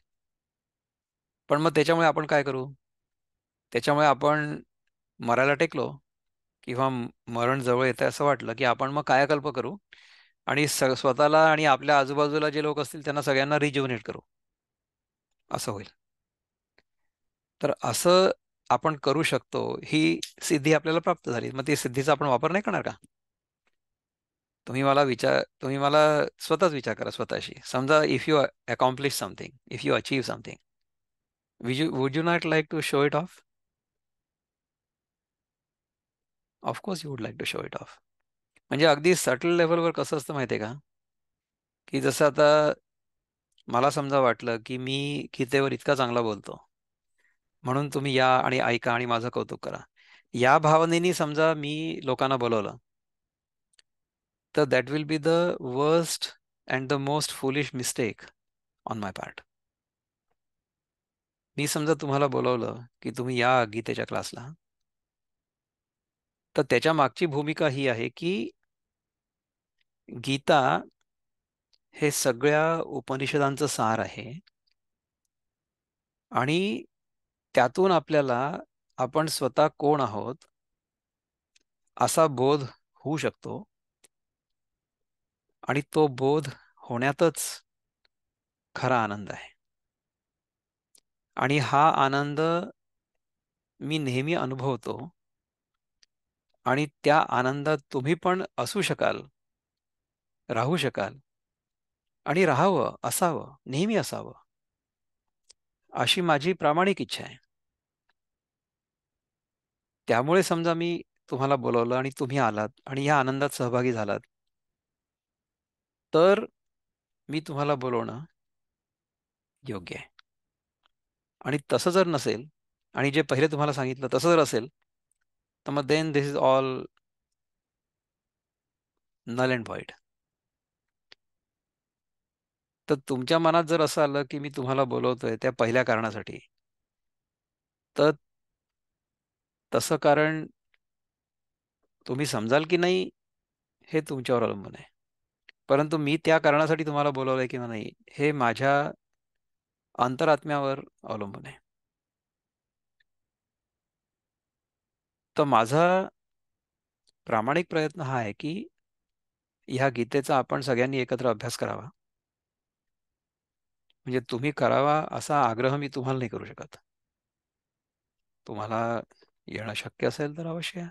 पण मग त्याच्यामुळे आपण काय करू? त्याच्यामुळे आपण मरायला टेकलो किंवा मरण जवळ येतं असं वाटलं की आपण मग कायाकल्प करू आणि स्वतःला आणि आपल्या आजूबाजूला जे लोक असतील त्यांना सगळ्यांना रिज्युनेट करू, असं होईल. तर असं आपण करू शकतो, ही सिद्धी आपल्याला प्राप्त झाली. मग ती सिद्धीचा आपण वापर नाही करणार का? तुम्ही मला स्वतःच विचार करा स्वतःशी. समजा if you accomplish something, if you achieve something, would you not like to show it off? Of course you would like to show it off. म्हणजे अगदी सटल लेवलवर कसं असतं माहिती आहे का, की जसं आता मला समजा वाटलं की मी गीतेवर इतका चांगला बोलतो, म्हणून तुम्ही या आणि ऐका आणि माझं कौतुक करा. या भावनेनी समजा मी लोकांना बोलवलं, तर that will be the worst and the most foolish mistake on my part. मी समजा तुम्हाला बोलवलं की तुम्ही या गीतेच्या क्लासला, तर त्याच्या मागची भूमिका ही आहे की गीता हे सगळ्या उपनिषदांचं सार आहे, आणि त्यातून आपल्याला आपण स्वतः कोण आहोत असा बोध होऊ शकतो, आणि तो बोध होण्यातच खरा आनंद आहे. आणि हा आनंद मी नेहमी अनुभवतो, आणि त्या आनंदात तुम्ही पण असू शकाल, राहू शकाल, आणि राहावं, असावं, नेहमी असावं, अशी माझी प्रामाणिक इच्छा आहे. त्यामुळे समजा मी तुम्हाला बोलवलं आणि तुम्ही आलात आणि या आनंदात सहभागी झालात, तर मी तुम्हाला बोलवणं योग्य आहे. आणि तसं जर नसेल आणि जे पहिले तुम्हाला सांगितलं तसं जर असेल, तर मग then this is all null and void. तर तुमच्या मनात जर असं आलं की मी तुम्हाला बोलवतोय त्या पहिल्या कारणासाठी, तर तसं कारण तुम्ही समजाल की नाही हे तुमच्यावर अवलंबून आहे. परंतु मी त्या कारणासाठी तुम्हाला बोलवलंय किंवा नाही हे माझ्या अंतरात्म्यावर अवलंबून आहे. तर माझा प्रामाणिक प्रयत्न हा आहे की ह्या गीतेचा आपण सगळ्यांनी एकत्र अभ्यास करावा. म्हणजे तुम्ही करावा असा आग्रह मी तुम्हाला नाही करू शकत. तुम्हाला येणं शक्य असेल तर अवश्य या.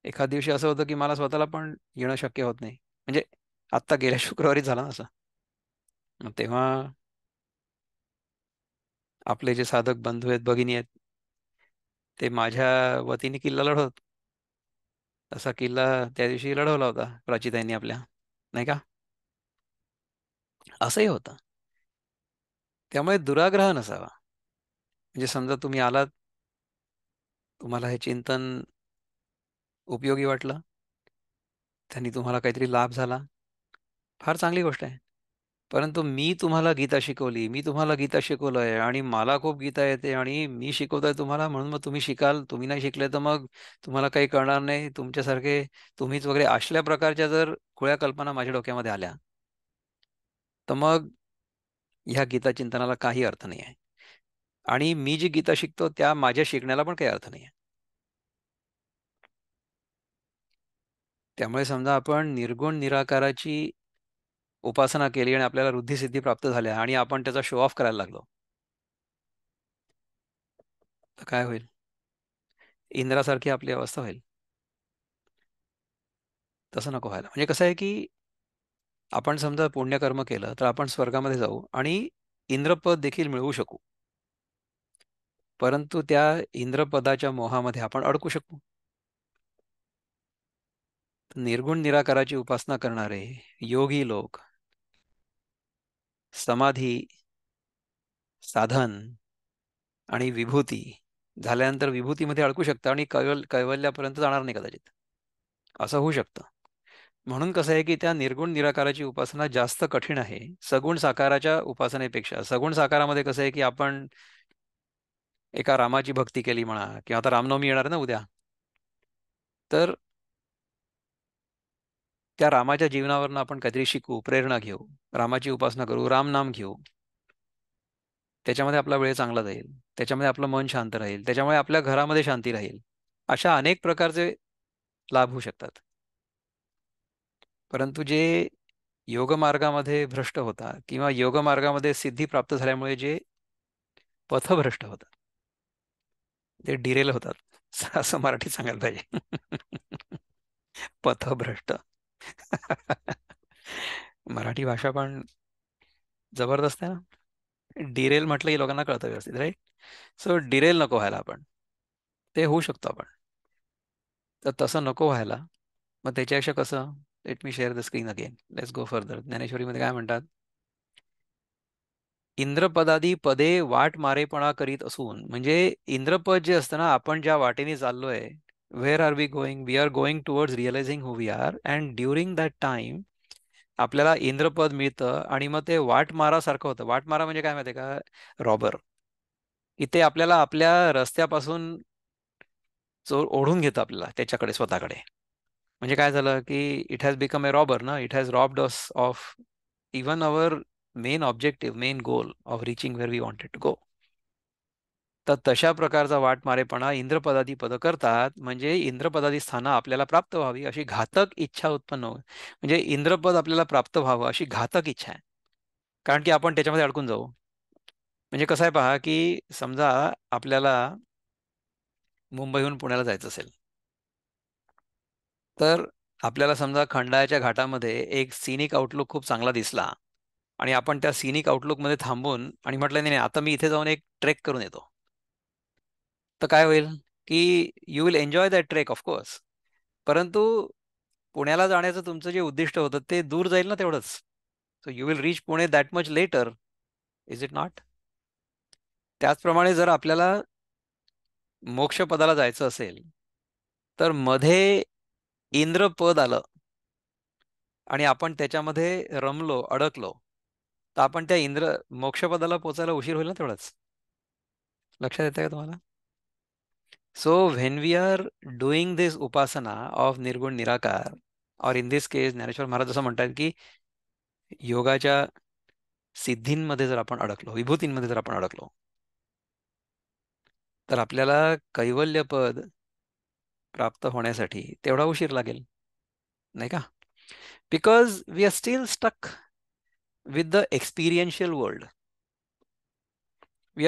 एखाद दिवशी असं होतं की मला स्वतःला पण येणं शक्य होत नाही. म्हणजे आत्ता गेल्या शुक्रवारी झालं ना असं. मग तेव्हा आपले जे साधक बंधू आहेत, भगिनी आहेत, ते माझ्या वतीने किल्ला लढवत. तसा किल्ला त्या दिवशी लढवला होता प्राचीताईंनी आपल्या, नाही का? असंही होतं. त्यामुळे दुराग्रह नसावा. म्हणजे समजा तुम्ही आलात, तुम्हाला हे चिंतन उपयोगी वाटलं, त्यांनी तुम्हाला काहीतरी लाभ झाला, फार चांगली गोष्ट आहे. परंतु मी तुम्हाला गीता शिकवली, मी तुम्हाला गीता शिकवलंय आणि मला खूप गीता येते आणि मी शिकवतोय तुम्हाला म्हणून मग तुम्ही शिकाल. तुम्ही नाही शिकले तर मग तुम्हाला काही कळणार नाही. तुमच्यासारखे तुम्हीच वगैरे असल्या प्रकारच्या जर खुळ्या कल्पना माझ्या डोक्यामध्ये आल्या, तर मग ह्या गीता चिंतनाला काही अर्थ नाही आहे. आणि मी जी गीता शिकतो त्या माझ्या शिकण्याला पण काही अर्थ नाही आहे. त्यामुळे समजा आपण निर्गुण निराकाराची उपासना केली आणि आपल्याला रुद्धी प्राप्त झाल्या आणि आपण त्याचा शो ऑफ करायला लागलो, तर काय होईल? इंद्रासारखी आपली अवस्था होईल. तसं नको व्हायला. म्हणजे कसं आहे की आपण समजा पुण्यकर्म केलं तर आपण स्वर्गामध्ये जाऊ आणि इंद्रपद देखील मिळवू शकू. परंतु त्या इंद्रपदाच्या मोहामध्ये आपण अडकू शकू. निर्गुण निराकाराची उपासना करणारे योगी लोक समाधी, साधन आणि विभूती झाल्यानंतर विभूतीमध्ये अडकू शकतं आणि कैवल्यापर्यंत जाणार नाही कदाचित. असं होऊ शकतं. म्हणून कसं आहे की त्या निर्गुण निराकाराची उपासना जास्त कठीण आहे सगुण साकाराच्या उपासनेपेक्षा. सगुण साकारामध्ये कसं आहे की आपण एका रामाची भक्ती केली म्हणा किंवा आता रामनवमी येणार आहे ना उद्या, तर त्या रामाच्या जीवनावरनं आपण काहीतरी शिकू, प्रेरणा घेऊ, रामाची उपासना करू, राम नाम घेऊ. त्याच्यामध्ये आपला वेळ चांगला जाईल, त्याच्यामध्ये आपलं मन शांत राहील, त्याच्यामुळे आपल्या घरामध्ये शांती राहील. अशा अनेक प्रकारचे लाभ होऊ शकतात. परंतु जे योगमार्गामध्ये भ्रष्ट होतात किंवा योगमार्गामध्ये सिद्धी प्राप्त झाल्यामुळे जे पथभ्रष्ट होतात, ते डिरेल होतात. असं मराठीत सांगायला पाहिजे. पथभ्रष्ट. मराठी भाषा पण जबरदस्त आहे ना. डिरेल म्हटलं की लोकांना कळतं व्यवस्थित, राईट? सो डिरेल नको व्हायला आपण. ते होऊ शकतो आपण. तर तसं नको व्हायला. मग त्याच्यापेक्षा कसं, let me share the screen again, let's go further. ज्ञानेश्वरीमध्ये काय म्हणतात? इंद्रपदादी पदे वाट मारेपणा करीत असून, म्हणजे इंद्रपद जे असतं ना, आपण ज्या वाटेने चाललोय, where are we going? We are going towards realising who we are, and during that time आपल्याला इंद्रपद मिळतं आणि मग ते वाटमारासारखं होतं. वाटमारा म्हणजे काय माहितीये का? रॉबर. इथे आपल्याला आपल्या रस्त्यापासून चोर ओढून घेतं आपल्याला त्याच्याकडे, स्वतःकडे. म्हणजे काय झालं की it has become a robber ना, it has robbed us of even our main objective, main goal of reaching where we wanted to go. तर तशा प्रकारचा वाटमारेपणा इंद्रपदादी पद करतात. म्हणजे इंद्रपदादी स्थानं आपल्याला प्राप्त व्हावी अशी घातक इच्छा उत्पन्न म्हणजे इंद्रपद आपल्याला प्राप्त व्हावं अशी घातक इच्छा आहे. कारण की आपण त्याच्यामध्ये अडकून जाऊ. म्हणजे कसं आहे पहा की समजा आपल्याला मुंबईहून पुण्याला जायचं असेल, तर आपल्याला समजा खंडाळ्याच्या घाटामध्ये एक सिनिक आउटलुक खूप चांगला दिसला आणि आपण त्या सिनिक आउटलुकमध्ये थांबून आणि म्हटलं नाही नाही आता मी इथे जाऊन एक ट्रेक करून येतो, तर काय होईल की you will enjoy that trek of course. परंतु पुण्याला जाण्याचं तुमचं जे उद्दिष्ट होतं ते दूर जाईल ना तेवढंच. So you will reach Pune that much later. Is it not? त्याचप्रमाणे जर आपल्याला मोक्षपदाला जायचं असेल तर मध्ये इंद्रपद आलं आणि आपण त्याच्यामध्ये रमलो, अडकलो, तर आपण त्या मोक्षपदाला पोचायला उशीर होईल ना तेवढाच. लक्षात येतं का तुम्हाला? So when we are doing this उपासना ऑफ निर्गुण निराकार, और इन दिस केस ज्ञानेश्वर महाराज असं म्हणतात की योगाच्या सिद्धींमध्ये जर आपण अडकलो, विभूतींमध्ये जर आपण अडकलो, तर आपल्याला कैवल्यपद प्राप्त होण्यासाठी तेवढा उशीर लागेल, नाही का? Because we are still stuck with the experiential world. We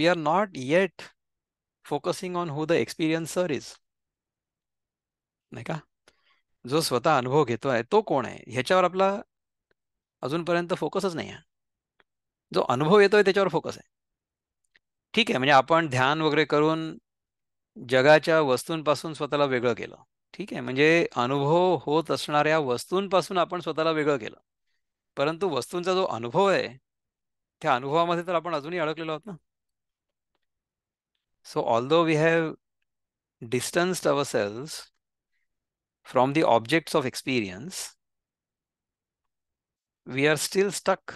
are not yet focusing on who the experiencer is, नाही का? जो स्वतः अनुभव घेतोय तो कोण आहे ह्याच्यावर आपला अजूनपर्यंत फोकसच नाही आहे. जो अनुभव येतोय त्याच्यावर फोकस आहे. ठीक आहे, म्हणजे आपण ध्यान वगैरे करून जगाच्या वस्तूंपासून स्वतःला वेगळं केलं. ठीक आहे, म्हणजे अनुभव होत असणाऱ्या वस्तूंपासून आपण स्वतःला वेगळं केलं. परंतु वस्तूंचा जो अनुभव आहे त्या अनुभवामध्ये तर आपण अजूनही अडकलेलो आहोत ना. So although we have distanced ourselves from the objects of experience, we are still stuck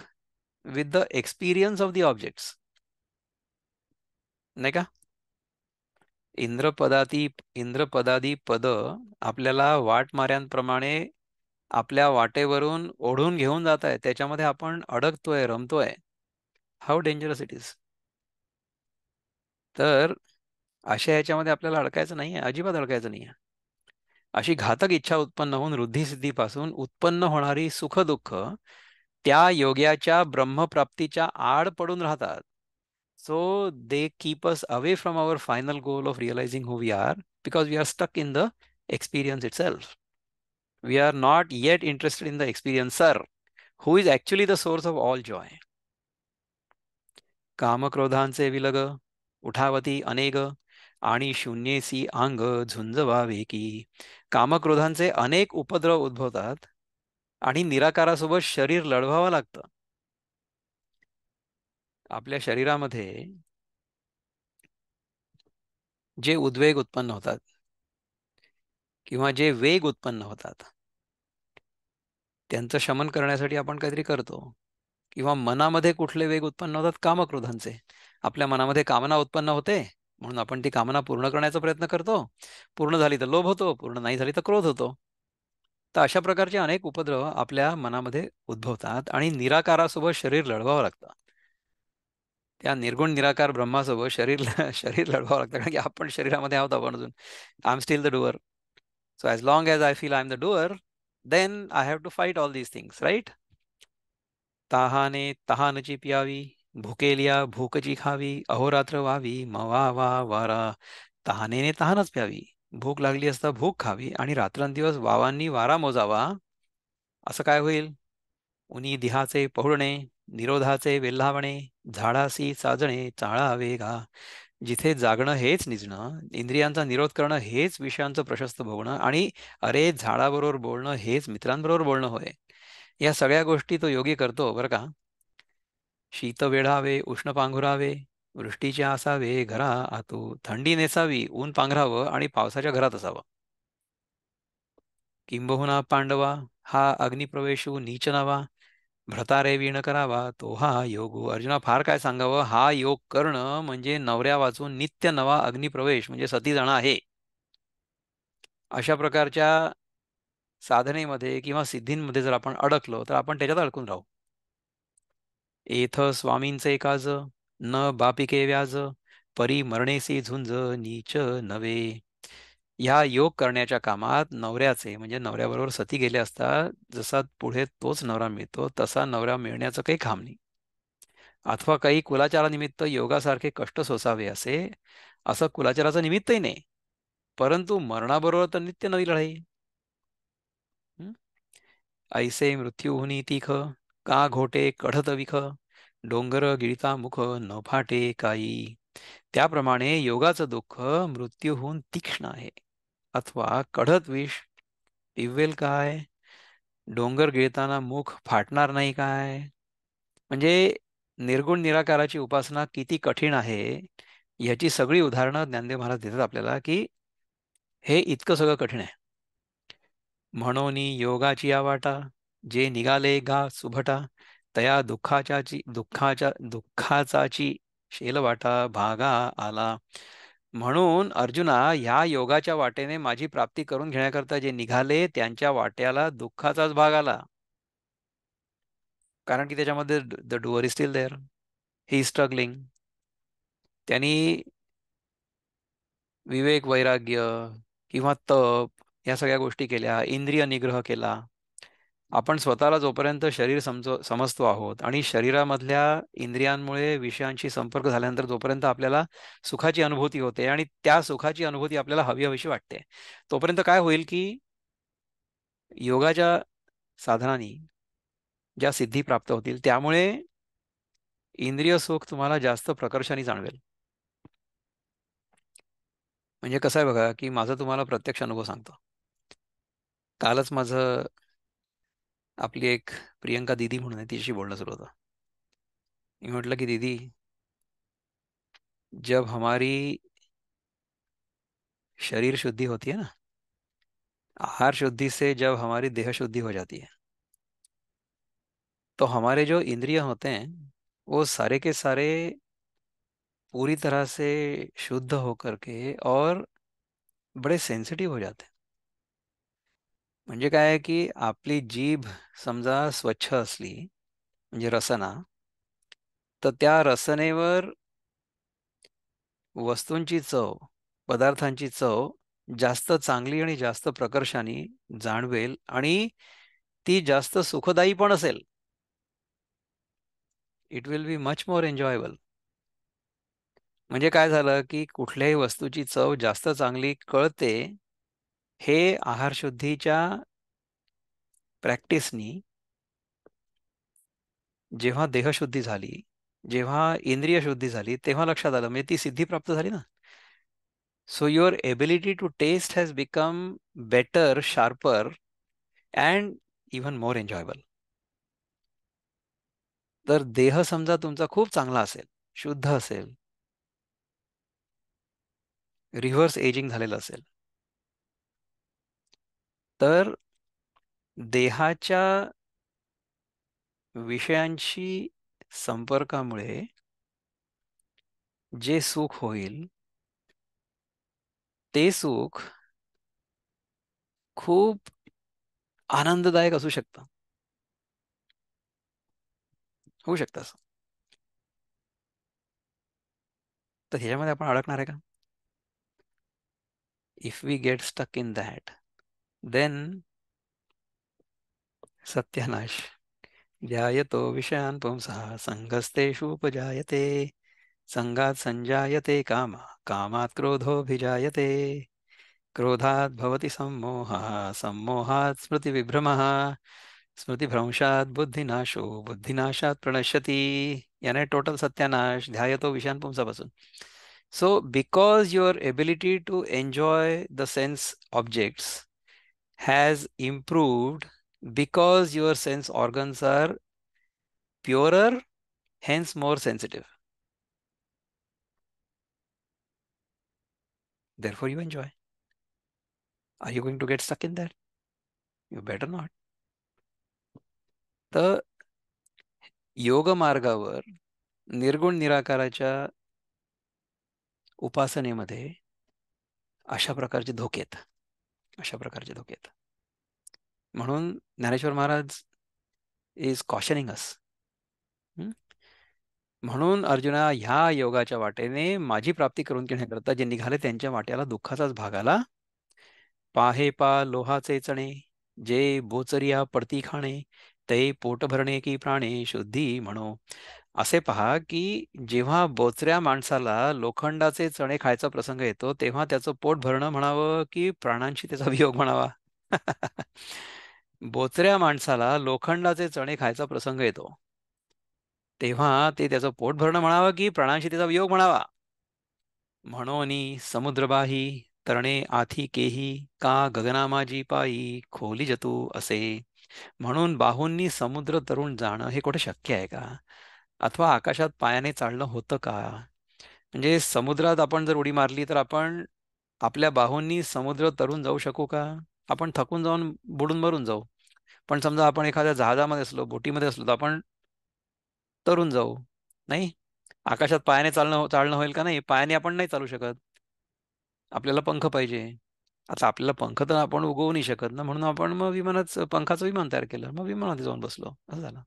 with the experience of the objects, नाही का? इंद्रपदाती इंद्रपदादी पद आपल्याला वाटमाऱ्यांप्रमाणे आपल्या वाटेवरून ओढून घेऊन जात आहे, त्याच्यामध्ये आपण अडकतोय, रमतोय. How dangerous it is. तर अशा ह्याच्यामध्ये आपल्याला अडकायचं नाहीये, अजिबात अडकायचं नाहीये. अशी घातक इच्छा उत्पन्न होऊन वृद्धिसिद्धीपासून उत्पन्न होणारी सुख दुःख त्या योग्याच्या ब्रह्मप्राप्तीच्या आड पडून राहतात. So they keep us away from our final goal of realizing who we are, because we are stuck in the experience itself. We are not yet interested in the experiencer, who is actually the source of all joy. कामक्रोधांचे विलग उठावती अनेक आणि शून्येसी अंग झुंजवावे की. कामक्रोधांचे अनेक उपद्रव उद्भवतात आणि निराकारासोबत शरीर लढवावं लागतं. आपल्या शरीरामध्ये जे उद्वेग उत्पन्न होतात किंवा जे वेग उत्पन्न होतात त्यांचं शमन करण्यासाठी आपण काहीतरी करतो. किंवा मनामध्ये कुठले वेग उत्पन्न होतात? कामक्रोधांचे. आपल्या मनामध्ये कामना उत्पन्न होते म्हणून आपण ती कामना पूर्ण करण्याचा प्रयत्न करतो. पूर्ण झाली तर लोभ होतो, पूर्ण नाही झाली तर क्रोध होतो. तर अशा प्रकारचे अनेक उपद्रव आपल्या मनामध्ये उद्भवतात आणि निराकारासोबत शरीर लढवावं लागतं. त्या निर्गुण निराकार ब्रह्मासोबत शरीर शरीर लढवावं लागतं, कारण की आपण शरीरामध्ये आहोत आपण अजून. I am still the doer. So as long as I feel I am the doer, then I have to fight all these things, right? ताहाने तहानची प्यावी, भुकेलिया भूकची खावी, अहोरात्र व्हावी मवा वा वारा. तहानेने तहानच प्यावी, भूक लागली असता भूक खावी आणि रात्रंदिवस वावांनी वारा मोजावा. असं काय होईल? उनी दिहाचे पहुडणे, निरोधाचे वेल्हावणे, झाडासी साजणे चाळावे घा. जिथे जागणं हेच निजणं, इंद्रियांचा निरोध करणं हेच विषयांचं प्रशस्त भोगणं, आणि अरे झाडाबरोबर बोलणं हेच मित्रांबरोबर बोलणं होय. या सगळ्या गोष्टी तो योगी करतो बरं का. शीत वेढावे उष्ण पांघुरावे, वृष्टीचे असावे घरा आतू, थंडी नेसावी ऊन पांघरावं आणि पावसाच्या घरात असावं. किंबहुना पांडवा हा अग्निप्रवेशू नीच नवा, भ्रतारे विण करावा तो हा योगू. अर्जुना फार काय सांगावं, हा योग करणं म्हणजे नवऱ्या वाचून नित्य नवा अग्निप्रवेश म्हणजे सती जाणं आहे. अशा प्रकारच्या साधनेमध्ये किंवा सिद्धींमध्ये जर आपण अडकलो तर आपण त्याच्यात अडकून राहू. एथ स्वामींचे काज न बापिके व्याज, परी मरणेसी झुंज नीच नवे. ह्या योग करण्याच्या कामात नवऱ्याचे म्हणजे नवऱ्याबरोबर सती गेले असता जसा पुढे तोच नवरा मिळतो तसा नवरा मिळण्याचं काही काम नाही. अथवा काही कुलाचारानिमित्त योगासारखे कष्ट सोसावे असे असं कुलाचाराचं निमित्तही नाही. परंतु मरणाबरोबर तर नित्य नवी लढाई. हं? ऐसे मृत्युहुनी तीख, का घोटे कढत विख, डोंगर गिळता मुख न फाटे काही. त्याप्रमाणे योगाचं दुःख मृत्यूहून तीक्ष्ण आहे. अथवा कढत विष पिवेल काय, डोंगर गिळताना मुख फाटणार नाही काय. म्हणजे निर्गुण निराकाराची उपासना किती कठीण आहे याची सगळी उदाहरणं ज्ञानदेव महाराज देतात आपल्याला, की हे इतकं सगळं कठीण आहे. म्हणोनी योगाची या वाटा, जे निघाले गा सुभटा, तया दुःखाचाची शेलवाटा भागा आला. म्हणून अर्जुना, ह्या योगाच्या वाटेने माझी प्राप्ती करून घेण्याकरता जे निघाले त्यांच्या वाट्याला दुःखाचाच भाग आला. कारण की त्याच्यामध्ये the doer is still there, he is struggling. त्यांनी विवेक वैराग्य किंवा तप या सगळ्या गोष्टी केल्या, इंद्रिय निग्रह केला. आपण स्वतःला जोपर्यंत शरीर समजतो आहोत आणि शरीरामधल्या इंद्रियांमुळे विषयांशी संपर्क झाल्यानंतर जोपर्यंत आपल्याला सुखाची अनुभूती होते आणि त्या सुखाची अनुभूती आपल्याला हवी हवीशी वाटते, तोपर्यंत काय होईल की योगाच्या साधनांनी ज्या सिद्धी प्राप्त होतील त्यामुळे इंद्रिय सुख तुम्हाला जास्त प्रकर्षाने जाणवेल. म्हणजे कसं आहे बघा, की माझा तुम्हाला प्रत्यक्ष अनुभव सांगतो. कालच माझं आपली एक प्रियंका दीदी म्हणून आहे, तिच्याशी बोलणं सुरू होतं. मी म्हटलं की दीदी, जब हमारी शरीर शुद्धि होती है ना, आहार शुद्धि से जब हमारी देह शुद्धि हो जाती है, तो हमारे जो इंद्रिय होते हैं वो सारे के सारे पूरी तरह से शुद्ध होकर के और बड़े सेन्सिटिव्ह हो जाते हैं. म्हणजे काय आहे की आपली जीभ समजा स्वच्छ असली, म्हणजे रसना, तर त्या रसनेवर वस्तूंची चव, पदार्थांची चव जास्त चांगली आणि जास्त प्रकर्षाने जाणवेल आणि ती जास्त सुखदायी पण असेल. It will be much more enjoyable. म्हणजे काय झालं की कुठल्याही वस्तूची चव जास्त चांगली कळते हे आहारशुद्धीच्या प्रॅक्टिसनी जेव्हा देहशुद्धी झाली, जेव्हा इंद्रिय शुद्धी झाली, तेव्हा लक्षात आलं, म्हणजे ती सिद्धी प्राप्त झाली ना. So your ability to taste has become better, sharper and even more enjoyable. तर देह समजा तुमचा खूप चांगला असेल, शुद्ध असेल, रिव्हर्स एजिंग झालेलं असेल, तर देहाच्या विषयांशी संपर्कामुळे जे सुख होईल ते सुख खूप आनंददायक असू शकतं. होऊ शकतं असं. तर ह्याच्यामध्ये आपण अडकणार आहे का? If we get stuck in that, then सत्यानाश. ध्यायतो विषयान् पुंसः संगस्तेषूपजायते, संगात संजायते काम, कामात् क्रोधोऽभिजायते, क्रोधात् भवति सम्मोहः, सम्मोहात् स्मृतिविभ्रमः, स्मृतिभ्रंशात् बुद्धिनाशो, बुद्धिनाशात् प्रणश्यति. याने टोटल सत्यानाश ध्यायतो विषयान् पुंसापासून. So, because your ability to enjoy the sense objects has improved, because your sense organs are purer, hence more sensitive. Therefore, you enjoy. Are you going to get stuck in that? You better not. तर योग मार्गावर निर्गुण निराकाराच्या उपासनेमध्ये अशा प्रकारचे धोके आहेत, अशा प्रकारचे धोके आहेत. म्हणून ज्ञानेश्वर महाराज इज कॉशनिंग अस. म्हणून अर्जुना, ह्या योगाच्या वाटेने माझी प्राप्ती करून घेण्याकरता जे निघाले त्यांच्या वाट्याला दुःखाचाच भाग आला. पाहे पा लोहाचे चणे, जे बोचरिया पडती खाणे, ते पोट भरणे की प्राणे शुद्धी म्हणो. असे पहा की जेव्हा बोचऱ्या माणसाला लोखंडाचे चणे खायचा प्रसंग येतो तेव्हा त्याचं पोट भरणं म्हणावं की प्राणांशी त्याचा वियोग म्हणावा. बोचऱ्या माणसाला लोखंडाचे चणे खायचा प्रसंग येतो तेव्हा ते त्याचं पोट भरणं म्हणावं की प्राणांशी त्याचा वियोग म्हणावा. म्हणोनी समुद्रबाही तरणे आथी केही, का गगनामाजी पायी खोली जतू असे. म्हणून बाहूंनी समुद्र तरुण जाणं हे कुठे शक्य आहे का? अथवा आकाशात पायाने चालणं होतं का? म्हणजे समुद्रात आपण जर उडी मारली तर आपण आपल्या बाहूंनी समुद्र तरून जाऊ शकू का? आपण थकून जाऊन बुडून मरून जाऊ. पण समजा आपण एखाद्या जहाजामध्ये असलो, बोटीमध्ये असलो, तर आपण तरून जाऊ, नाही? आकाशात पायाने चालणं चालणं होईल का? नाही, पायाने आपण नाही चालू शकत. आपल्याला पंख पाहिजे. आता आपल्याला पंख तर आपण उगवू नाही शकत ना, म्हणून आपण मग पंखाचं विमान तयार केलं. मग विमानात जाऊन बसलो, असं झालं.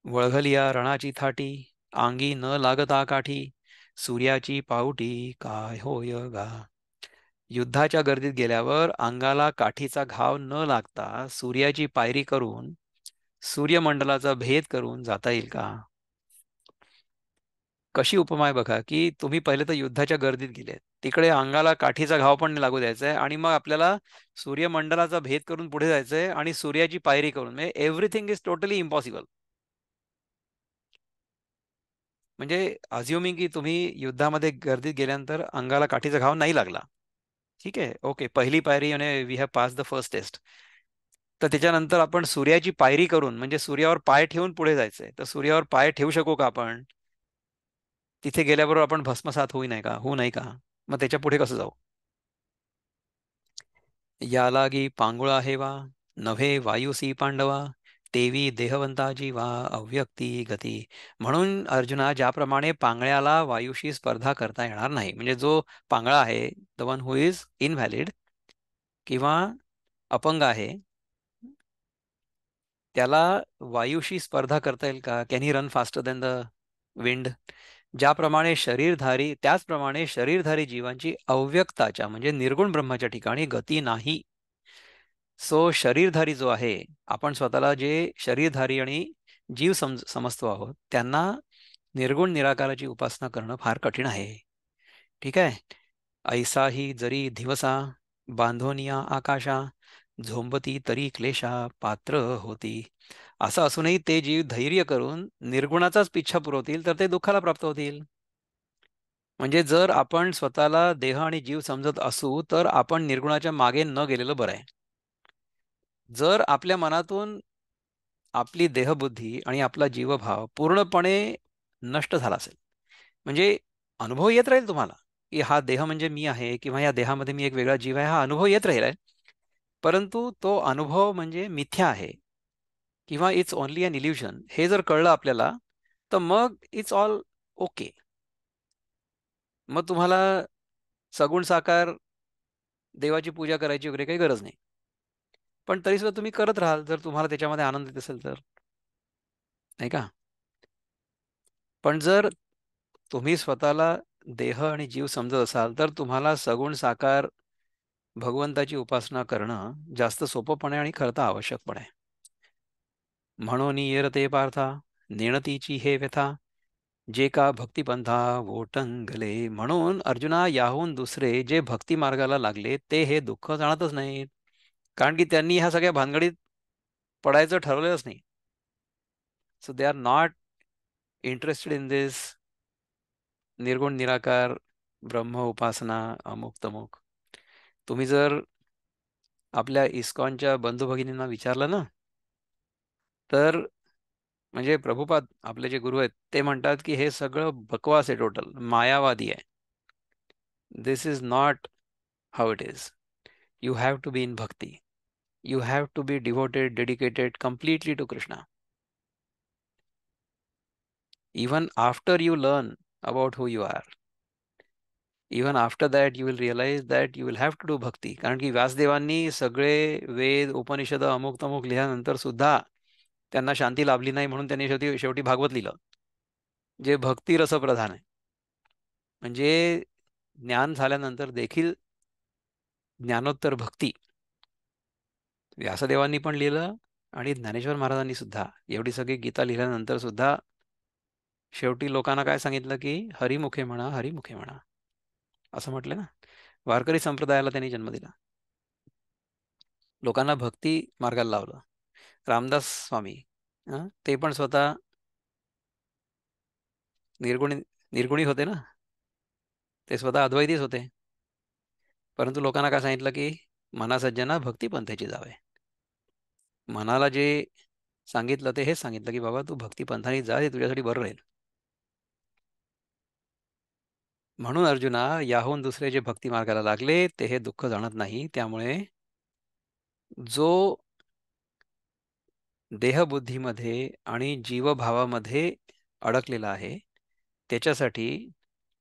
वळघलिया रणाची थाटी, अंगी न लागता काठी, सूर्याची पावटी काय होय गा. युद्धाच्या गर्दीत गेल्यावर अंगाला काठीचा घाव न लागता सूर्याची पायरी करून सूर्यमंडलाचा भेद करून जाता येईल का? कशी उपमा आहे बघा, की तुम्ही पहिले तर युद्धाच्या गर्दीत गेले, तिकडे अंगाला काठीचा घाव पण नाही लागू द्यायचा आहे, आणि मग आपल्याला सूर्यमंडलाचा भेद करून पुढे जायचंय आणि सूर्याची पायरी करून, म्हणजे एव्हरीथिंग इज टोटली इम्पॉसिबल. म्हणजे अज्युमिंग की तुम्ही युद्धामध्ये गर्दीत गेल्यानंतर अंगाला काठीचा घाव नाही लागला, ठीक आहे, ओके, पहिली पायरी आणि we have pass the first test. तर त्याच्यानंतर आपण सूर्याची पायरी करून, म्हणजे सूर्यावर पाय ठेवून पुढे जायचंय, तर सूर्यावर पाय ठेवू शकू का आपण? तिथे गेल्याबरोबर आपण भस्मसात होऊ नाही का? मग त्याच्या पुढे कसं जाऊ? यालागी पांगुळा हेवा, नव्हे वायुसी पांडवा, तेवी देहवंताची वा अव्यक्ती गती. म्हणून अर्जुना, ज्याप्रमाणे पांगळ्याला वायूशी स्पर्धा करता येणार नाही, म्हणजे जो पांगळा आहे, the one who is invalid किंवा अपंग आहे, त्याला वायूशी स्पर्धा करता येईल का? Can he run faster than the wind? त्याचप्रमाणे शरीरधारी जीवांची अव्यक्ताच्या म्हणजे निर्गुण ब्रह्माच्या ठिकाणी गती नाही. सो शरीरधारी जो आहे, आपण स्वतःला जे शरीरधारी आणि जीव समजतो आहोत, त्यांना निर्गुण निराकाराची उपासना करणं फार कठीण आहे. ठीक आहे. ऐसा ही जरी दिवसा, बांधोनिया आकाशा, झोंबती तरी क्लेशा पात्र होती. असं असूनही ते जीव धैर्य करून निर्गुणाचाच पिच्छा पुरवतील, तर ते दुःखाला प्राप्त होतील. म्हणजे जर आपण स्वतःला देह आणि जीव समजत असू, तर आपण निर्गुणाच्या मागे न गेलेलं बरं आहे. जर आपल्या मनातून आपली देहबुद्धी आणि आपला जीवभाव पूर्णपणे नष्ट झाला असेल, म्हणजे अनुभव येत राहील तुम्हाला, की हा देह म्हणजे मी आहे, किंवा या देहामध्ये मी एक वेगळा जीव आहे, हा अनुभव येत राहील आहे. परंतु तो अनुभव म्हणजे मिथ्या आहे, किंवा इट्स ओनली अन इल्युशन, हे जर कळलं आपल्याला, तर मग इट्स ऑल ओके. मग तुम्हाला सगुण साकार देवाची पूजा करायची वगैरे काही गरज नाही. पण तरी सुद्धा तुम्ही करत राहाल, जर तुम्हाला त्याच्यामध्ये आनंद येत असेल तर, नाही का? पण जर तुम्ही स्वतःला देह आणि जीव समजत असाल, तर तुम्हाला सगुण साकार भगवंताची उपासना करणं जास्त सोपं पण आहे आणि खरं आवश्यक पण आहे. म्हणून येरते पार्था, नेणतीची हे व्यथा, जे का भक्तिपंथा ओटंगले. म्हणून अर्जुना, याहून दुसरे जे भक्ती मार्गाला लागले, ते हे दुःख जाणतच नाहीत, कारण की त्यांनी ह्या सगळ्या भानगडीत पडायचं ठरवलेलंच नाही. So they are not interested in this निर्गुण निराकार ब्रह्म उपासना अमुक तमुक. तुम्ही जर आपल्या इस्कॉनच्या बंधू भगिनींना विचारलं ना, तर म्हणजे प्रभुपाद आपले जे गुरु आहेत, ते म्हणतात की हे सगळं बकवास आहे, टोटल मायावादी आहे. This is not how it is. You have to be in bhakti. You have to be devoted, dedicated completely to Krishna. Even after you learn about who you are, even after that you will realize that you will have to do भक्ती. कारण की व्यासदेवांनी सगळे वेद उपनिषद अमुक तमुक लिहिल्यानंतर सुद्धा त्यांना शांती लाभली नाही, म्हणून त्यांनी शेवटी शेवटी भागवत लिहिलं, जे भक्ती रसप्रधान आहे. म्हणजे ज्ञान झाल्यानंतर देखील ज्ञानोत्तर भक्ती व्यासदेवांनी पण लिहिलं, आणि ज्ञानेश्वर महाराजांनी सुद्धा एवढी सगळी गीता लिहिल्यानंतर सुद्धा शेवटी लोकांना काय सांगितलं, की हरिमुखे म्हणा, हरिमुखे म्हणा, असं म्हटलं ना. वारकरी संप्रदायाला त्यांनी जन्म दिला, लोकांना भक्ती मार्गाला लावलं. रामदास स्वामी, ते पण स्वतः निर्गुणी निर्गुणी होते ना, ते स्वतः अद्वैतीच होते. परंतु लोकांना काय सांगितलं, की मना सज्जना भक्ती पंथाची जावे. मनाला जे सांगितलं ते हेच सांगितलं, की बाबा तू भक्ती पंथाने जा, हे तुझ्यासाठी बरं राहील. म्हणून अर्जुना, याहून दुसरे जे भक्ती मार्गाला लागले ते हे दुःख जाणत नाही. त्यामुळे जो देहबुद्धीमध्ये आणि जीवभावामध्ये अडकलेला आहे त्याच्यासाठी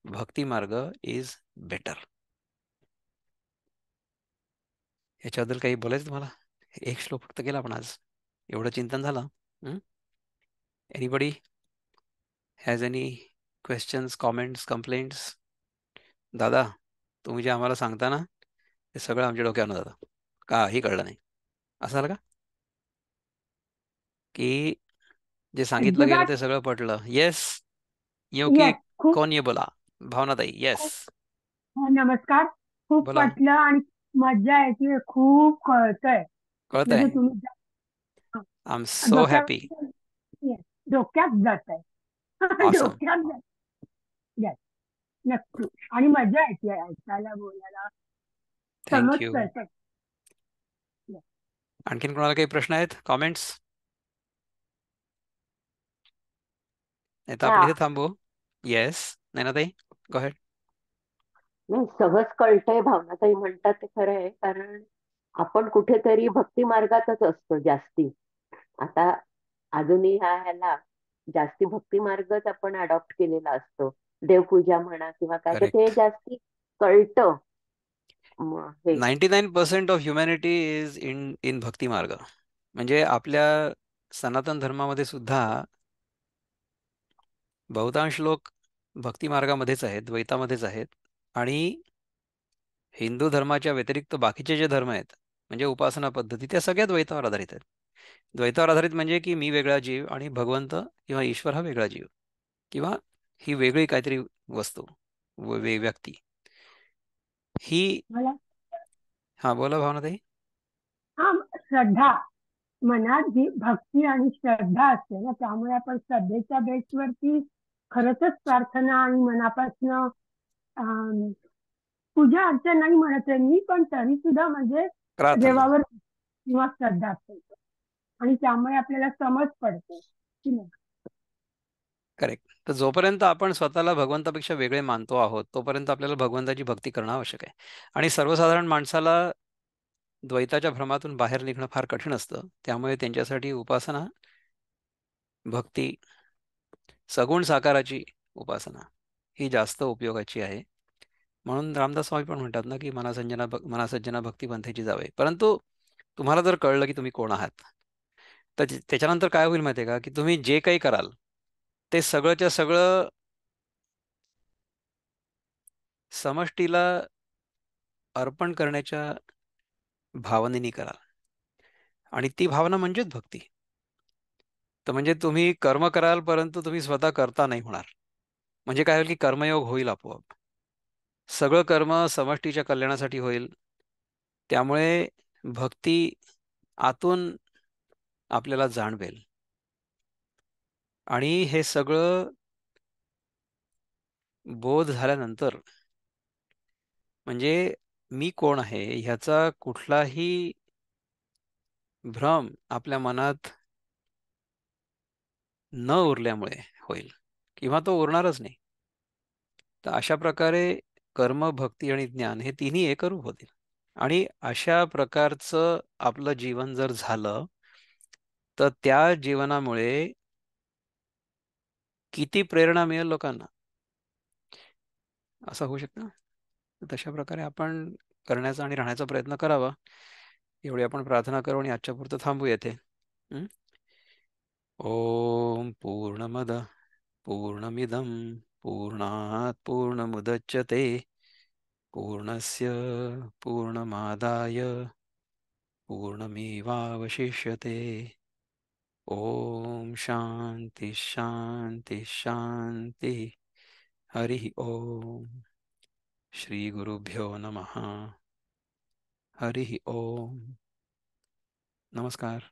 भक्ती मार्ग इज बेटर. याच्याबद्दल काही बोलायचं तुम्हाला? एक श्लोक फक्त केला आपण आज, एवढं चिंतन झालं. Anybody has any questions, comments, complaints? दादा, तुम्ही जे आम्हाला सांगता ना ते सगळं आमच्या डोक्यावर जातं, काही कळलं नाही. असं झालं का की जे सांगितलं गेलं अजिबात. ते सगळं पटलं? येस. यो की येस, खूप. कोण ये बोला? भावनाताई, येस. खूप. नमस्कार. खूप बोला. पटलं आणि मज्जा येते, खूप कळतंय. कळतंय. म्हणजे तुम्ही आय एम सो हॅपी. डोक्यात. Yes, डोक्यात जात आहे. ऑसम. डोक्यात जात. येस, नक्की. आणि मजा येते ऐकायला, बोलायला, थँक्यू. समजतंय. आणखीन कोणाला काही प्रश्न आहेत, कॉमेंट्स? नाही तर आपण हा. इथे थांबू. येस. नैनाताई, गो अहेड. नाही, सहज कळतंय भावनाताई म्हणतात ते खरं आहे. कारण आपण कुठेतरी भक्ती मार्गातच असतो जास्ती. आता अजूनही ह्याला जास्ती भक्ती मार्गच आपण अडॉप्ट केलेला असतो. देवपूजा म्हणा किंवा काय, तर ते करेक्ट. जास्ती कळतं. हे 99% of humanity is in in bhakti marg. म्हणजे आपल्या सनातन धर्मामध्ये सुद्धा बहुतांश लोक भक्ती मार्गामध्येच आहेत, द्वैतामध्येच आहेत. आणि हिंदू धर्माच्या व्यतिरिक्त बाकीचे जे धर्म आहेत, म्हणजे उपासना पद्धती, त्या सगळ्या द्वैतावर आधारित आहेत. द्वैतावर आधारित म्हणजे की मी वेगळा जीव आणि भगवंत किंवा ईश्वर हा वेगळा जीव, किंवा ही वेगळी काहीतरी वस्तू, व्यक्ती ही. मला. हा, बोला भावनाताई. हा. श्रद्धा. मनात जी भक्ती आणि श्रद्धा असते ना, त्यामुळे आपण श्रद्धेच्या बेसवरती खरंच प्रार्थना आणि मनापासनं पूजा अर्चा नाही म्हणत आहे मी, पण तरी सुद्धा म्हणजे प्रार्थना. देवावर किंवा श्रद्धा असते. आणि त्यामुळे आपल्याला समज पडते की नाही. करेक्ट. तर जोपर्यंत आपण स्वतःला भगवंतापेक्षा वेगळे मानतो आहोत तोपर्यंत आपल्याला भगवंताची भक्ती करणं आवश्यक आहे. आणि सर्वसाधारण माणसाला द्वैताच्या भ्रमातून बाहेर निघणं फार कठीण असतं. त्यामुळे त्यांच्यासाठी उपासना, भक्ती, सगुण साकाराची उपासना ही जास्त उपयोगाची आहे. म्हणून रामदास स्वामी पण म्हणतात ना की मनासज्जना भक्ती पंथेची जावे. परंतु तुम्हाला जर कळलं की तुम्ही कोण आहात, तर त्याच्यानंतर काय होईल माहिती आहे का, की तुम्ही जे काही कराल ते सगळंच्या सगळं समष्टीला अर्पण करण्याच्या भावनेनी कराल. आणि ती भावना म्हणजेच भक्ती. तर म्हणजे तुम्ही कर्म कराल परंतु तुम्ही स्वतः करता नाही होणार. म्हणजे काय होईल की कर्मयोग होईल आपोआप. सगळं कर्म समष्टीच्या कल्याणासाठी होईल. त्यामुळे भक्ती आतून आपल्याला जाणवेल. आणि हे सगळं बोध झाल्यानंतर म्हणजे मी कोण आहे ह्याचा कुठलाही भ्रम आपल्या मनात न उरल्यामुळे होईल, किंवा तो उरणारच नाही. तर अशा प्रकारे कर्म, भक्ती आणि ज्ञान हे तिन्ही एकरूप होतील. आणि अशा प्रकारचं आपलं जीवन जर झालं तर त्या जीवनामुळे किती प्रेरणा मिळेल लोकांना, असं होऊ शकतं. तर तशा प्रकारे आपण करण्याचा आणि राहण्याचा प्रयत्न करावा. एवढी आपण प्रार्थना करू आणि आजच्या पुरतं थांबू येथे. हं? ओम पूर्णमद पूर्णमिदं पूर्णात् पूर्णमुदच्यते पूर्णस्य पूर्णमादाय पूर्णमेवावशिष्यते. ओम शांति शांति शांति. हरि ओम. श्री गुरुभ्यो नमः. हरि ओम. नमस्कार.